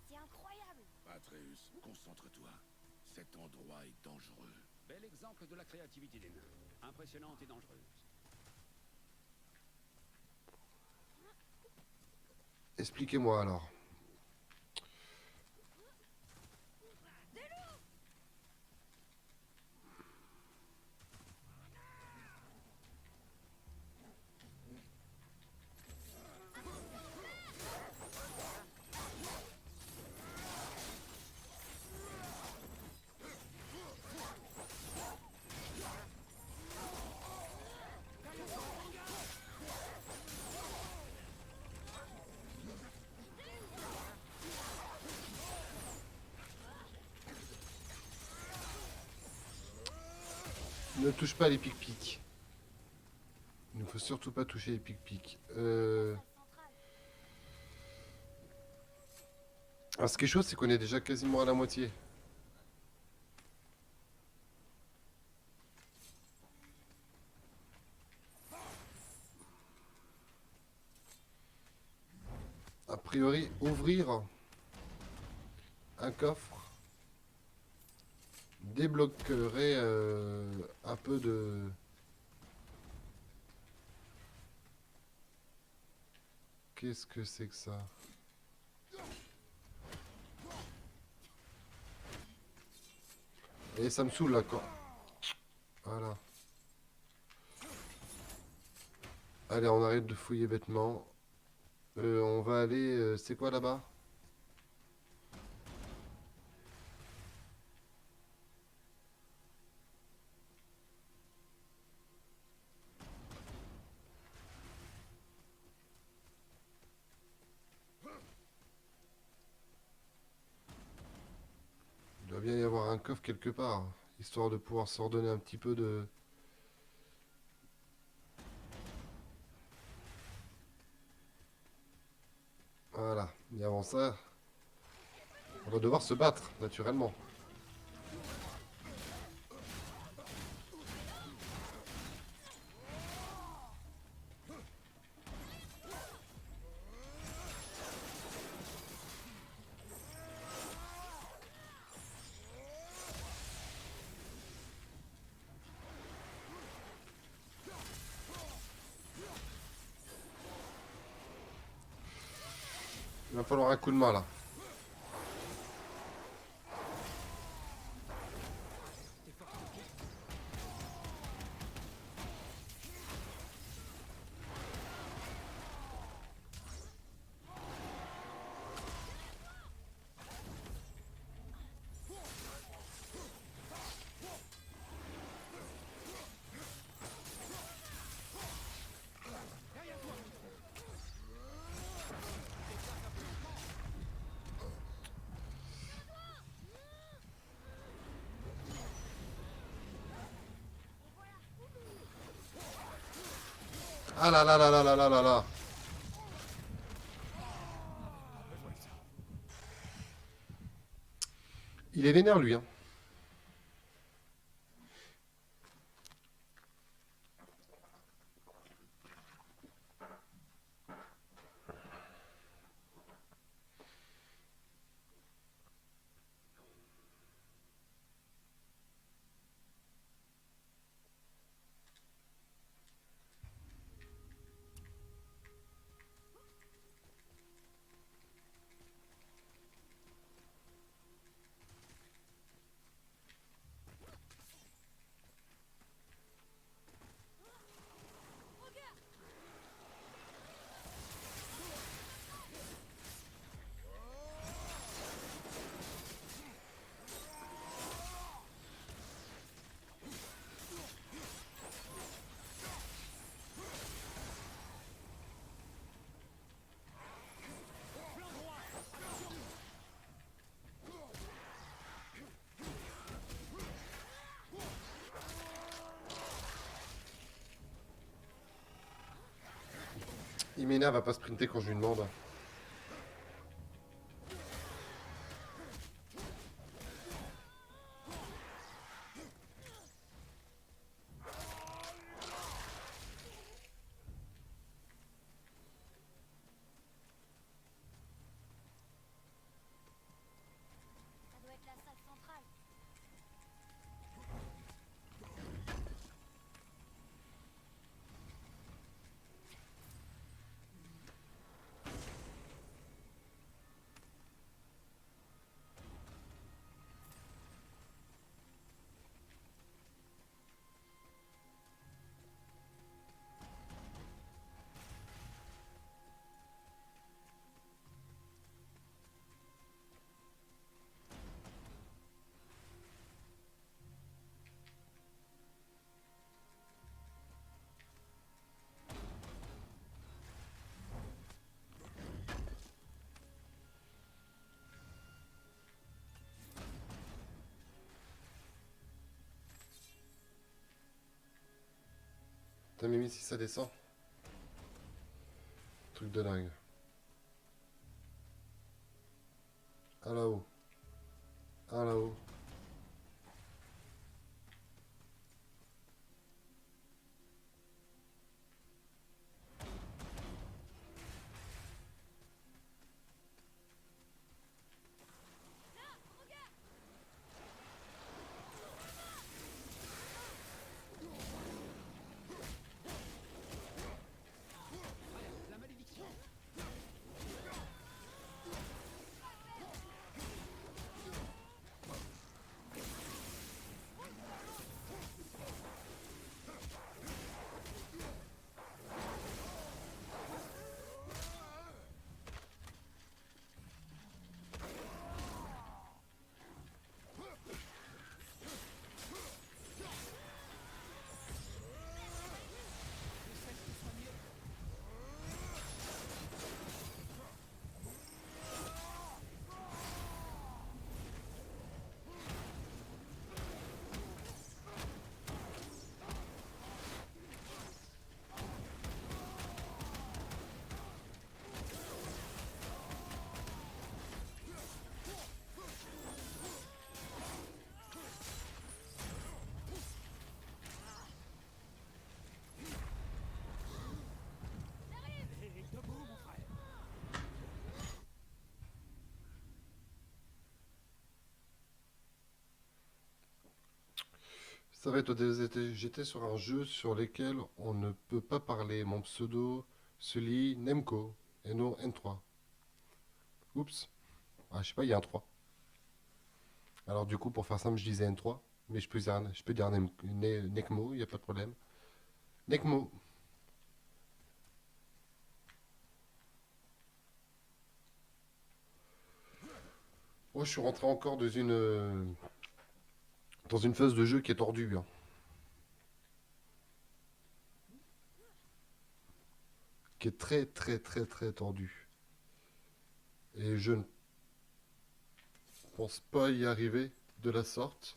C'est incroyable. Atreus, concentre-toi. Cet endroit est dangereux. Bel exemple de la créativité des nains. Impressionnante et dangereuse. Expliquez-moi alors. Ne touche pas les pic-pics. Il ne faut surtout pas toucher les pic-pics. Salle centrale. Ah, ce qui est chaud, c'est qu'on est déjà quasiment à la moitié. A priori, ouvrir un coffre débloquerait un peu de... Qu'est-ce que c'est que ça? Et ça me saoule là quand... Voilà. Allez, on arrête de fouiller bêtement. On va aller... c'est quoi là-bas? Il doit bien y avoir un coffre quelque part, histoire de pouvoir s'ordonner un petit peu de... Voilà, mais avant ça, on va devoir se battre, naturellement. Il va falloir un coup de main là. Ah là là là là là là là là. Il est vénère lui, hein. Il m'énerve à pas sprinter quand je lui demande. Ça doit être la salle centrale. T'as Mimi si ça descend. Truc de dingue. À là-haut. À là-haut. La malédiction. Et debout, mon frère. Ça va être j'étais sur un jeu sur lequel on ne peut pas parler. Mon pseudo se lit Nemco et non N3. Oups. Ah, je sais pas, il y a un 3. Alors du coup, pour faire simple, je disais N3. Mais je peux dire Necmo, il n'y a pas de problème. Necmo. Oh, je suis rentré encore dans une phase de jeu qui est tordue, hein. Qui est très très très très tordue. Et je ne pense pas y arriver de la sorte.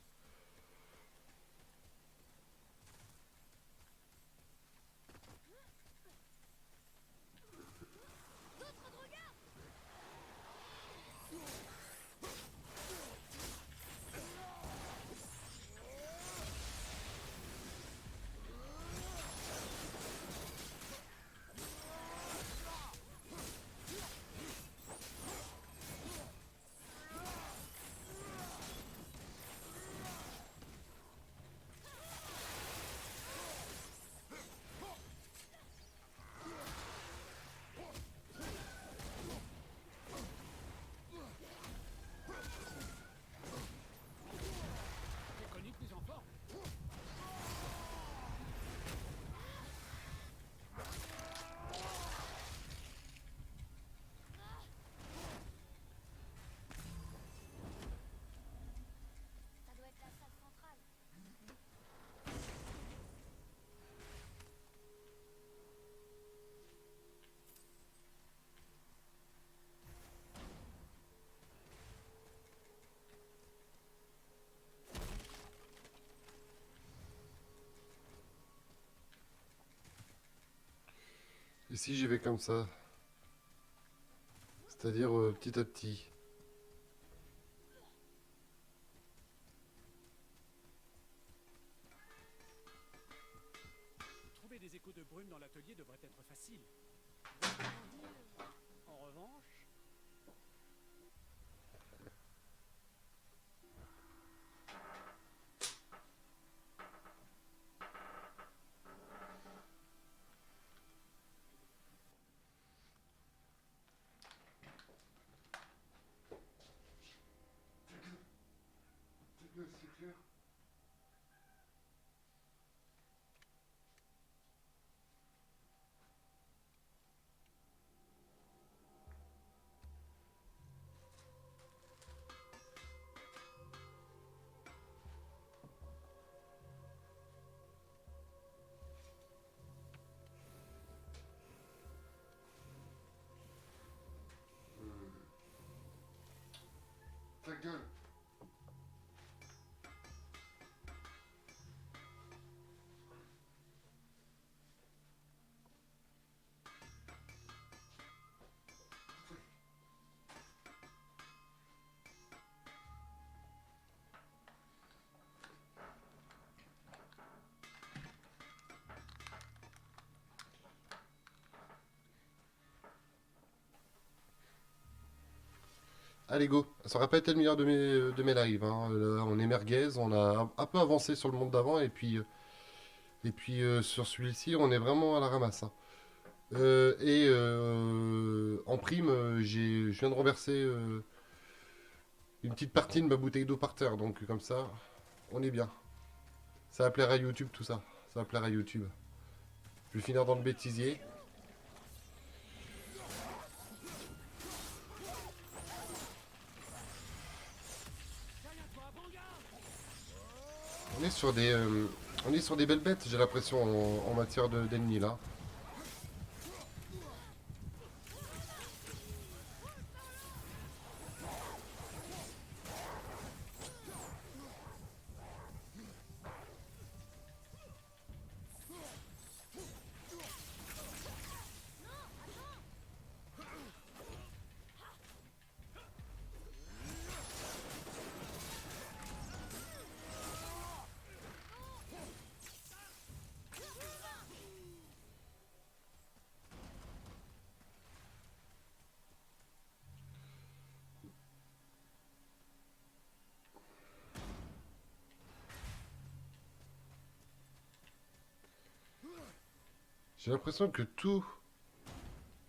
Et si j'y vais comme ça, c'est-à-dire petit à petit. Trouver des échos de brume dans l'atelier devrait être facile. En revanche, Ta gueule. Allez go, ça aurait pas été le meilleur de mes lives, hein. Là, on est merguez, on a un peu avancé sur le monde d'avant et puis sur celui-ci on est vraiment à la ramasse, hein. En prime, je viens de renverser une petite partie de ma bouteille d'eau par terre, donc comme ça on est bien. Ça va plaire à YouTube tout ça, ça va plaire à YouTube. Je vais finir dans le bêtisier. On est sur on est sur des belles bêtes, j'ai l'impression, en matière d'ennemis là. J'ai l'impression que tout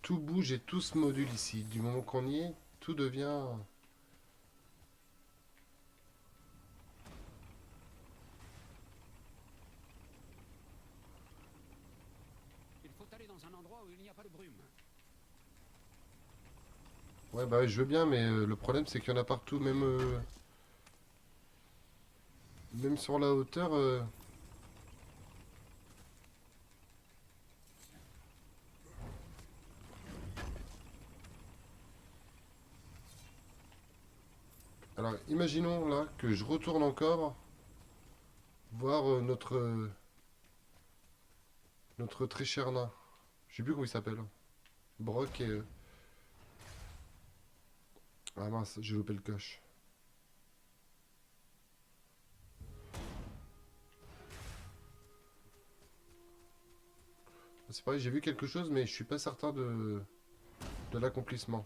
bouge et tout se module ici. Du moment qu'on y est, tout devient... Il faut aller dans un endroit où il n'y a pas de brume. Ouais bah je veux bien, mais le problème c'est qu'il y en a partout, même, même sur la hauteur. Alors imaginons là que je retourne encore voir notre très cher nain. Je sais plus comment il s'appelle. Brock et... Ah mince, j'ai loupé le coche. C'est pareil, j'ai vu quelque chose, mais je suis pas certain de l'accomplissement.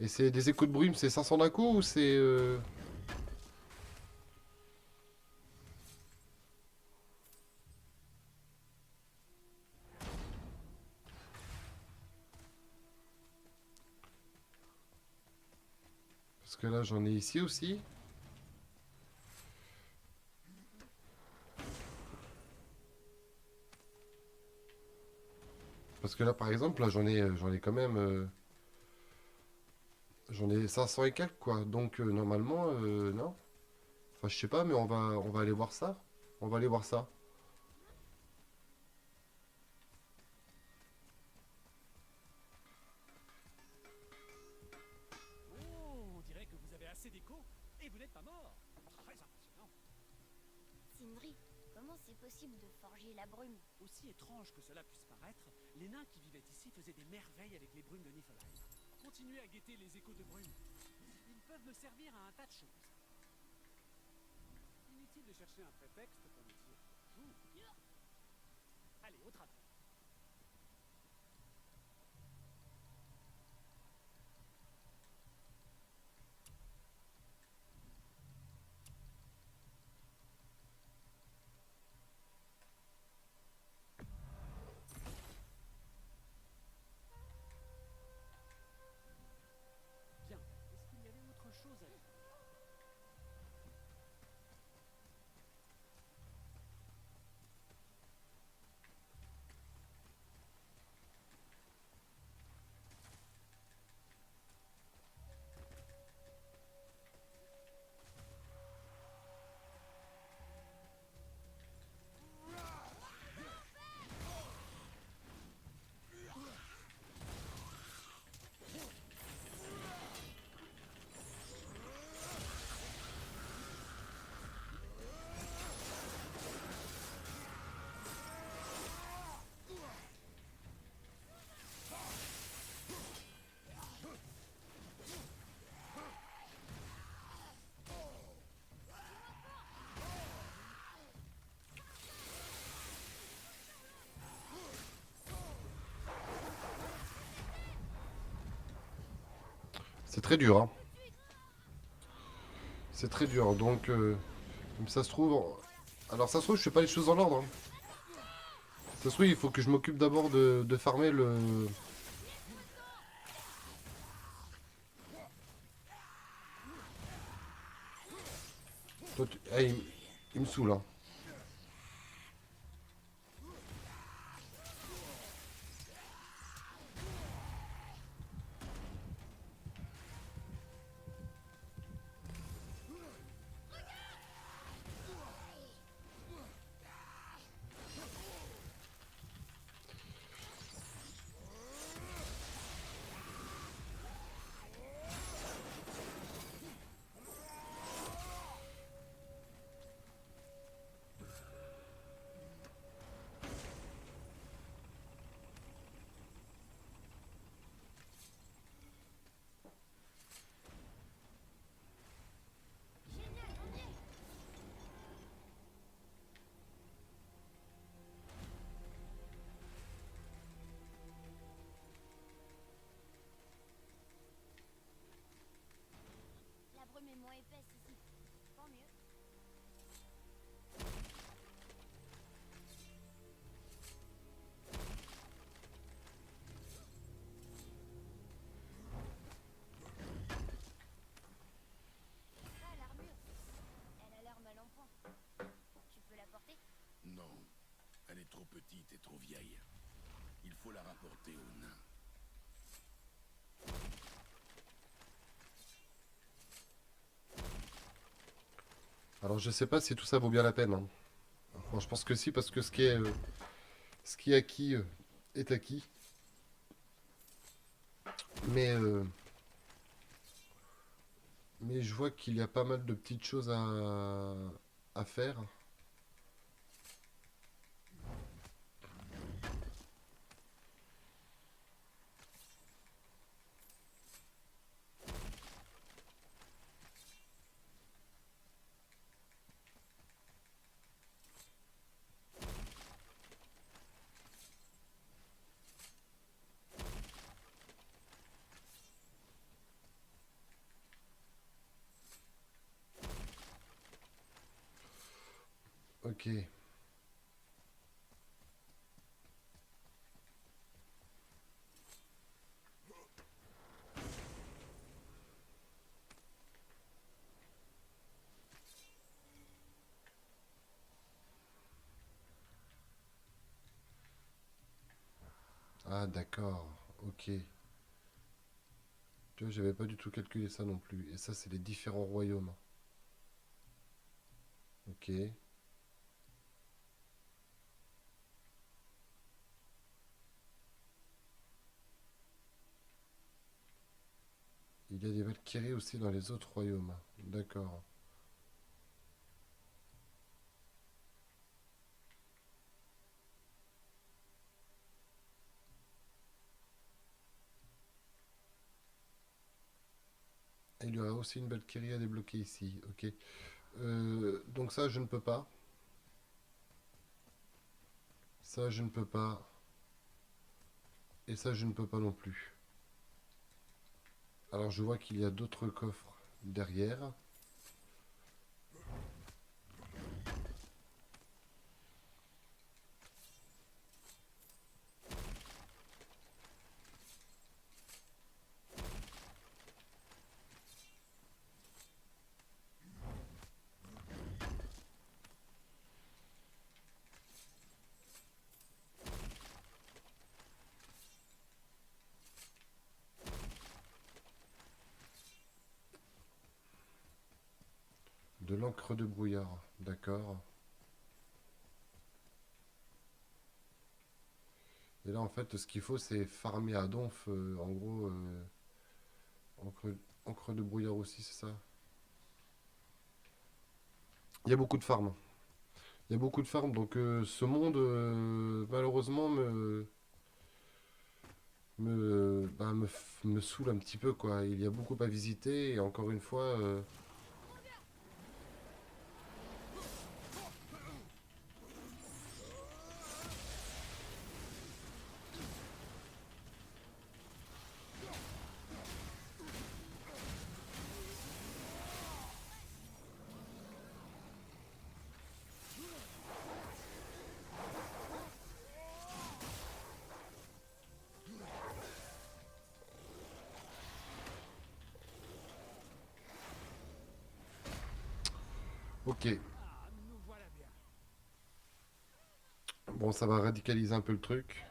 Et c'est des échos de brume, c'est 500 d'un coup ou c'est... Parce que là j'en ai ici aussi. Parce que là par exemple, là j'en ai quand même... j'en ai 500 et quelques quoi. Donc normalement, non. Enfin je sais pas, mais on va aller voir ça. On va aller voir ça. oh, on dirait que vous avez assez d'échos et vous n'êtes pas mort. Très impressionnant. Sindri, Comment c'est possible de forger la brume? Aussi étrange que cela puisse paraître, les nains qui vivaient ici faisaient des merveilles avec les brumes de Niflheim. Continuez à guetter les échos de brume. Ils peuvent me servir à un tas de choses. Inutile de chercher un prétexte pour me dire vous. Allez, au travail. Bien. Est-ce qu'il y avait autre chose à dire? C'est très dur, hein. C'est très dur, donc ça se trouve... Alors ça se trouve, je fais pas les choses dans l'ordre, hein. Ça se trouve, il faut que je m'occupe d'abord de farmer le... Toi, ah, il me saoule, hein. La brume est moins épaisse ici. Tant mieux. Ça, l'armure. Elle a l'air mal en point. Tu peux la porter? Non, elle est trop petite et trop vieille. Il faut la rapporter aux nains. Alors je sais pas si tout ça vaut bien la peine, hein. Enfin, je pense que si, parce que ce qui est acquis est acquis. Mais, euh, mais je vois qu'il y a pas mal de petites choses à faire. Ok. Ah d'accord. Ok. Tu vois, j'avais pas du tout calculé ça non plus. Et ça, c'est les différents royaumes. Ok. Il y a des Valkyries aussi dans les autres royaumes. D'accord. Il y a aussi une Valkyrie à débloquer ici. Ok. Donc ça, je ne peux pas. Ça, je ne peux pas. Et ça, je ne peux pas non plus. Alors, je vois qu'il y a d'autres coffres derrière. De l'encre de brouillard. D'accord. Et là, en fait, ce qu'il faut, c'est farmer à donf. En gros, encre, encre de brouillard aussi, c'est ça? Il y a beaucoup de farms. Il y a beaucoup de farms, donc ce monde, malheureusement, me saoule un petit peu, quoi. Il y a beaucoup à visiter, et encore une fois, ok. Ah, nous voilà bien. Bon, ça va radicaliser un peu le truc.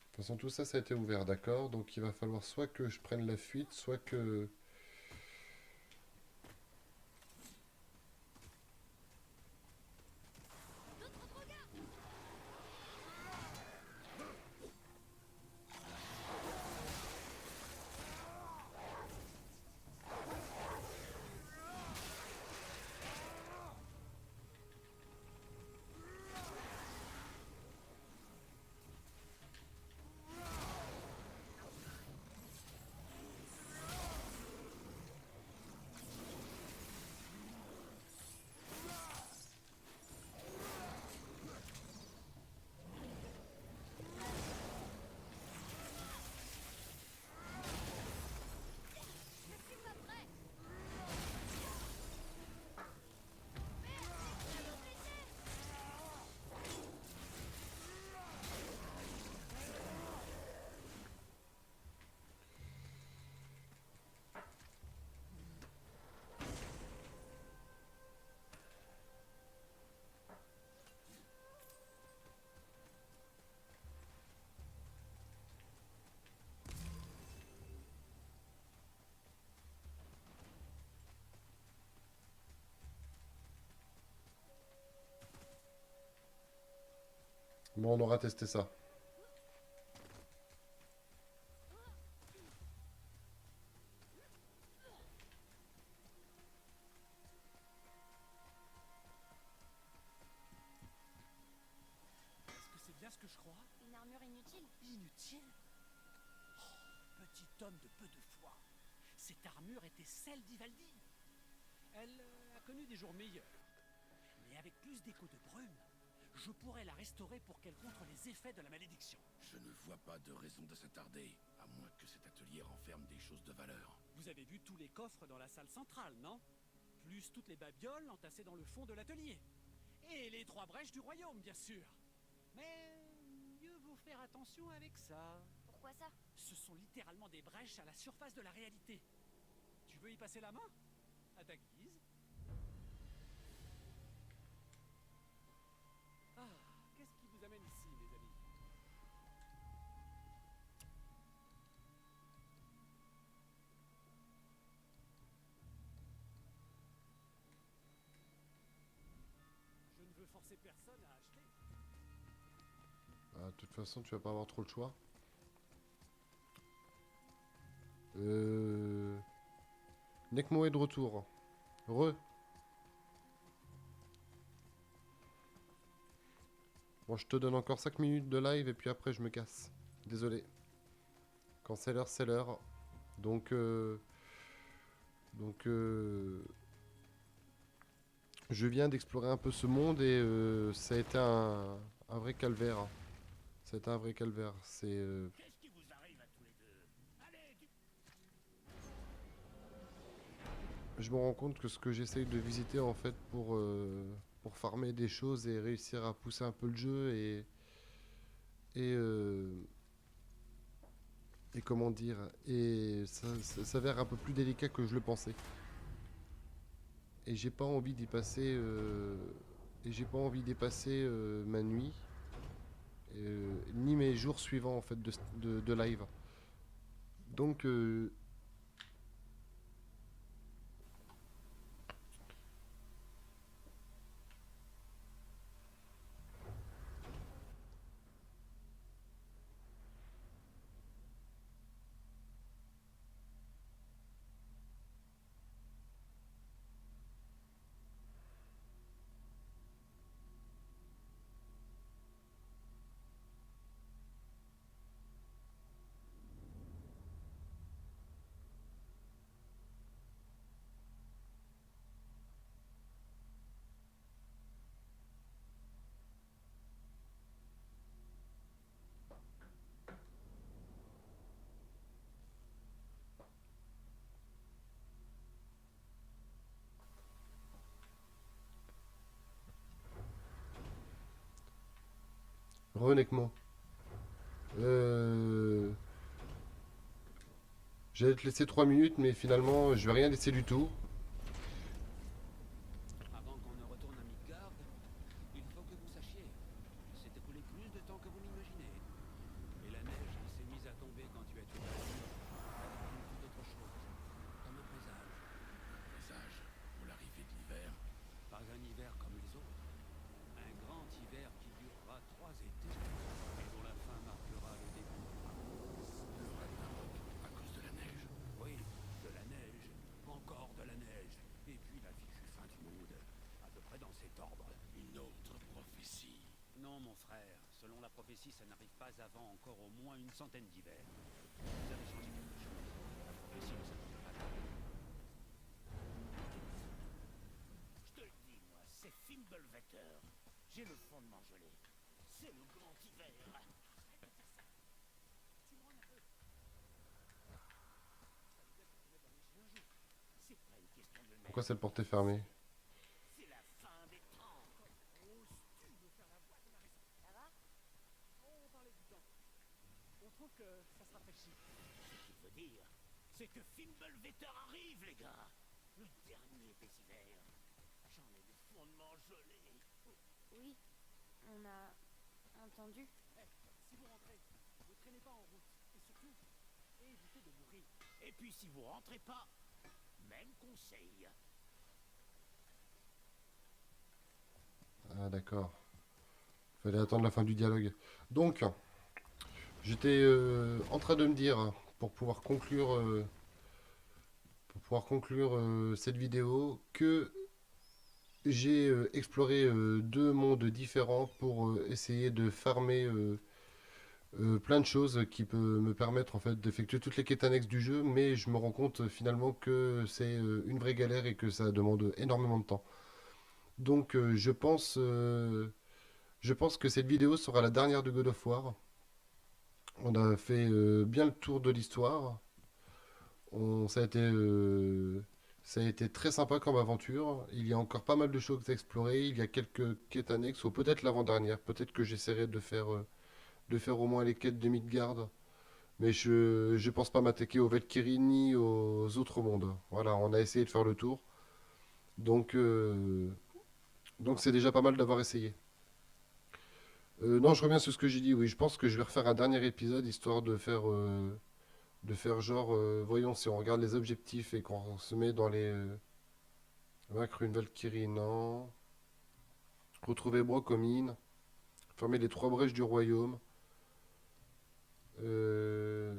De toute façon, tout ça, ça a été ouvert, d'accord? Donc il va falloir soit que je prenne la fuite, soit que... Bon, on aura testé ça. Est-ce que c'est bien ce que je crois? Une armure inutile. Inutile? Oh, petit homme de peu de foi. Cette armure était celle d'Ivaldi. Elle a connu des jours meilleurs. Mais avec plus d'écho de brume, je pourrais la restaurer pour qu'elle contre les effets de la malédiction. Je ne vois pas de raison de s'attarder, à moins que cet atelier renferme des choses de valeur. Vous avez vu tous les coffres dans la salle centrale, non? Plus toutes les babioles entassées dans le fond de l'atelier. Et les 3 brèches du royaume, bien sûr. Mais mieux vaut faire attention avec ça. Pourquoi ça? Ce sont littéralement des brèches à la surface de la réalité. Tu veux y passer la main? À ta guise. Ah, qu'est-ce qui vous amène ici, mes amis? Je ne veux forcer personne à acheter. Ah, de toute façon, tu vas pas avoir trop le choix. Nekmo est de retour. Re. Bon, je te donne encore 5 minutes de live et puis après je me casse. Désolé. Quand c'est l'heure, c'est l'heure. Donc, donc je viens d'explorer un peu ce monde et ça a été un vrai calvaire. Ça a été un vrai calvaire. Qu'est-ce qui vous arrive à tous les deux? Allez, du... Je me rends compte que ce que j'essaye de visiter en fait pour farmer des choses et réussir à pousser un peu le jeu et, euh, et comment dire, et ça s'avère un peu plus délicat que je le pensais. Et j'ai pas envie d'y passer, et j'ai pas envie d'y passer ma nuit, ni mes jours suivants en fait de live. Donc Renekmo. Euh, J'allais te laisser 3 minutes, mais finalement, je vais rien laisser du tout. Avant qu'on ne retourne à Midgard, il faut que vous sachiez qu'il s'est écoulé plus de temps que vous n'imaginez. Et la neige s'est mise à tomber quand tu as tué la ville, avec beaucoup d'autres choses, comme un présage. Présage pour l'arrivée de l'hiver. Pas un hiver comme les autres. Un grand hiver qui durera 3 étés et dont la fin marquera le début. Le Ragnarok à cause de la neige. Oui, de la neige, encore de la neige, et puis la fichue fin du monde, à peu près dans cet ordre. Une autre prophétie. Non, mon frère, selon la prophétie, ça n'arrive pas avant encore au moins une centaine d'hivers. Vous avez changé quelque chose. La prophétie ne s'applique pas là. Je te le dis, moi, c'est Fimbulvetter. J'ai le fondement gelé. C'est le grand hiver. C'est pas une question de Pourquoi neige. c'est le porté fermé? C'est la fin des temps. Oses-tu me faire la voix de Marissa? Ça va? On parlait du temps. On trouve que ça se rafraîchit. Ce qu'il veut dire, c'est que Fimbulvetter arrive, les gars. Le dernier des hivers. J'en ai le fondement gelé. Oui, on a entendu. Eh, si vous rentrez, ne traînez pas en route. Et surtout, évitez de mourir. Et puis si vous rentrez pas, même conseil. Ah d'accord. Fallait attendre la fin du dialogue. Donc, j'étais en train de me dire, pour pouvoir conclure cette vidéo, que j'ai exploré deux mondes différents pour essayer de farmer plein de choses qui peut me permettre en fait d'effectuer toutes les quêtes annexes du jeu, mais je me rends compte finalement que c'est une vraie galère et que ça demande énormément de temps. Donc je pense que cette vidéo sera la dernière de God of War. On a fait bien le tour de l'histoire. Ça a été très sympa comme aventure. Il y a encore pas mal de choses à explorer. Il y a quelques quêtes annexes, ou peut-être l'avant-dernière. Peut-être que j'essaierai de faire au moins les quêtes de Midgard. Mais je pense pas m'attaquer aux Valkyries ni aux autres mondes. Voilà, on a essayé de faire le tour. Donc, donc c'est déjà pas mal d'avoir essayé. Non, je reviens sur ce que j'ai dit. Oui, je pense que je vais refaire un dernier épisode histoire de faire genre, voyons, si on regarde les objectifs et qu'on se met dans les vaincre une Valkyrie, non. Retrouver Brock aux mines. Fermer les trois brèches du royaume. Euh,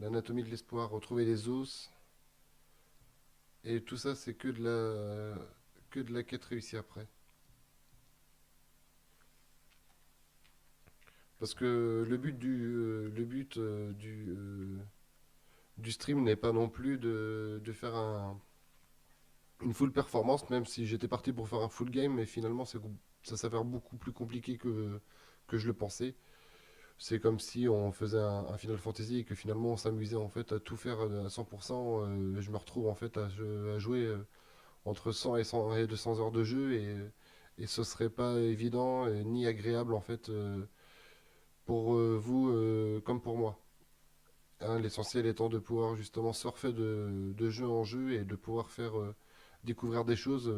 l'anatomie de l'espoir, retrouver les os. Et tout ça, c'est que de la quête réussie après. Parce que le but du stream n'est pas non plus de faire une full performance, même si j'étais parti pour faire un full game, mais finalement ça s'avère beaucoup plus compliqué que je le pensais. C'est comme si on faisait un Final Fantasy et que finalement on s'amusait en fait à tout faire à 100%. Je me retrouve en fait à jouer entre 100 et 200 heures de jeu et ce serait pas évident ni agréable en fait pour vous comme pour moi. Hein, l'essentiel étant de pouvoir justement surfer de jeu en jeu et de pouvoir faire découvrir des choses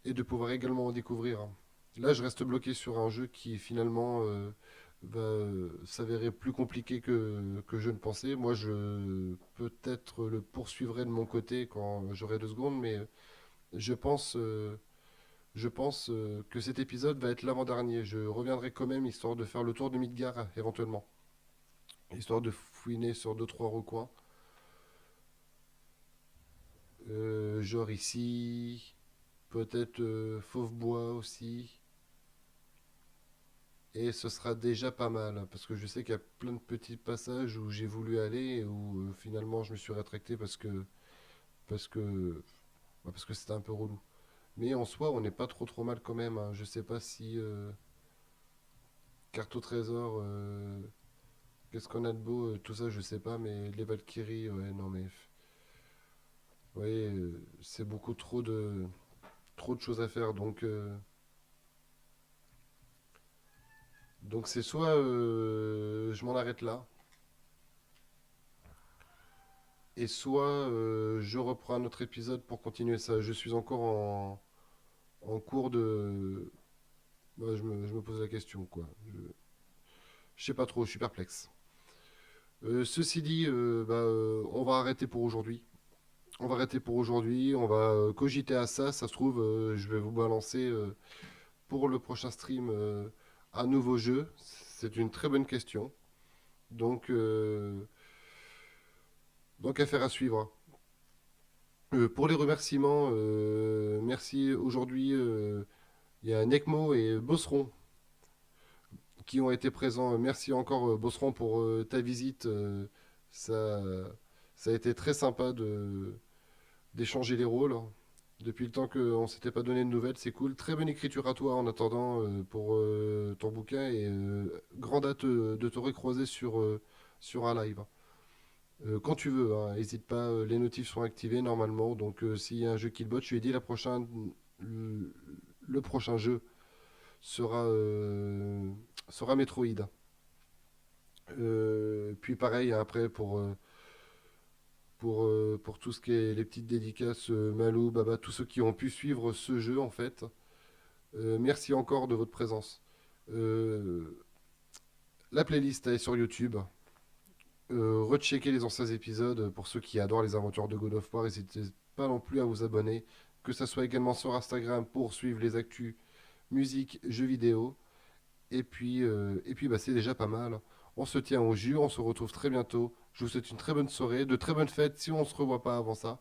et de pouvoir également en découvrir. Là, je reste bloqué sur un jeu qui finalement va s'avérer plus compliqué que je ne pensais. Moi, je peut-être le poursuivrai de mon côté quand j'aurai 2 secondes, mais je pense, euh, je pense que cet épisode va être l'avant-dernier. Je reviendrai quand même histoire de faire le tour de Midgar éventuellement, histoire de fouiner sur deux trois recoins. Genre ici, peut-être Fauve Bois aussi. Et ce sera déjà pas mal, hein, parce que je sais qu'il y a plein de petits passages où j'ai voulu aller et où finalement je me suis rétracté parce que parce que c'était un peu relou. Mais en soi, on n'est pas trop mal quand même, hein. Je sais pas si carte au trésor, qu'est-ce qu'on a de beau, tout ça, je sais pas, mais les Valkyries, ouais, non mais, ouais, c'est beaucoup trop de choses à faire, donc c'est soit je m'en arrête là, et soit je reprends un autre épisode pour continuer ça. Je suis encore en cours de, bah, je me pose la question, quoi. Je sais pas trop, je suis perplexe. Ceci dit, on va arrêter pour aujourd'hui. On va arrêter pour aujourd'hui, on va cogiter à ça. Ça se trouve, je vais vous balancer pour le prochain stream un nouveau jeu. C'est une très bonne question. Donc, euh, donc affaire à suivre. Pour les remerciements, merci aujourd'hui. Il y a Necmo et Bosseron qui ont été présents. Merci encore Bosseron pour ta visite. Ça, ça a été très sympa d'échanger les rôles. Depuis le temps qu'on ne s'était pas donné de nouvelles, c'est cool. Très bonne écriture à toi en attendant pour ton bouquin et grande hâte de te recroiser sur un live. Quand tu veux, hein, n'hésite pas, les notifs sont activés normalement, donc s'il y a un jeu qui le botte, je lui ai dit le, le prochain jeu sera, sera Metroid. Puis pareil, après pour tout ce qui est les petites dédicaces, Malou, Baba, tous ceux qui ont pu suivre ce jeu en fait. Merci encore de votre présence. Euh, la playlist est sur YouTube. Rechecker les anciens épisodes pour ceux qui adorent les aventures de God of War. N'hésitez pas non plus à vous abonner. Que ça soit également sur Instagram pour suivre les actus musique, jeux vidéo. Et puis bah, c'est déjà pas mal. On se tient au jus, on se retrouve très bientôt. Je vous souhaite une très bonne soirée, de très bonnes fêtes si on ne se revoit pas avant ça.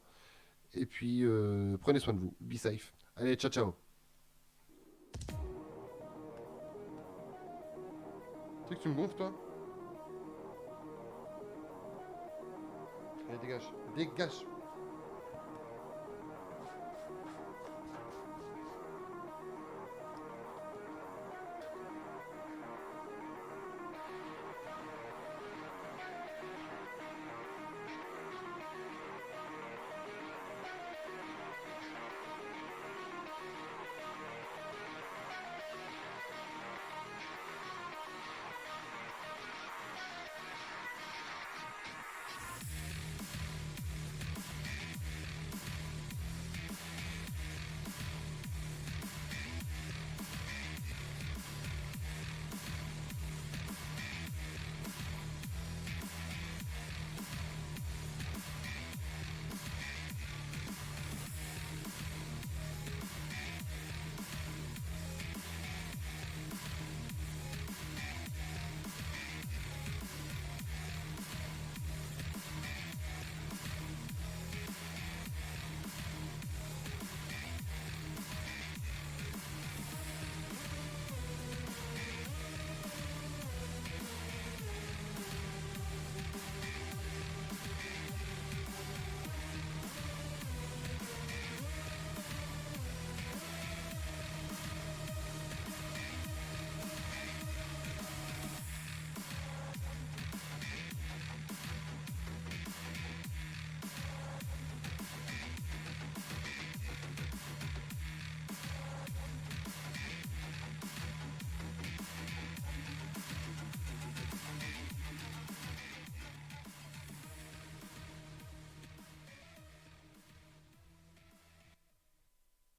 Et puis prenez soin de vous. Be safe. Allez, ciao ciao. Tu sais que tu me gonfles toi? Allez, dégage. Dégage.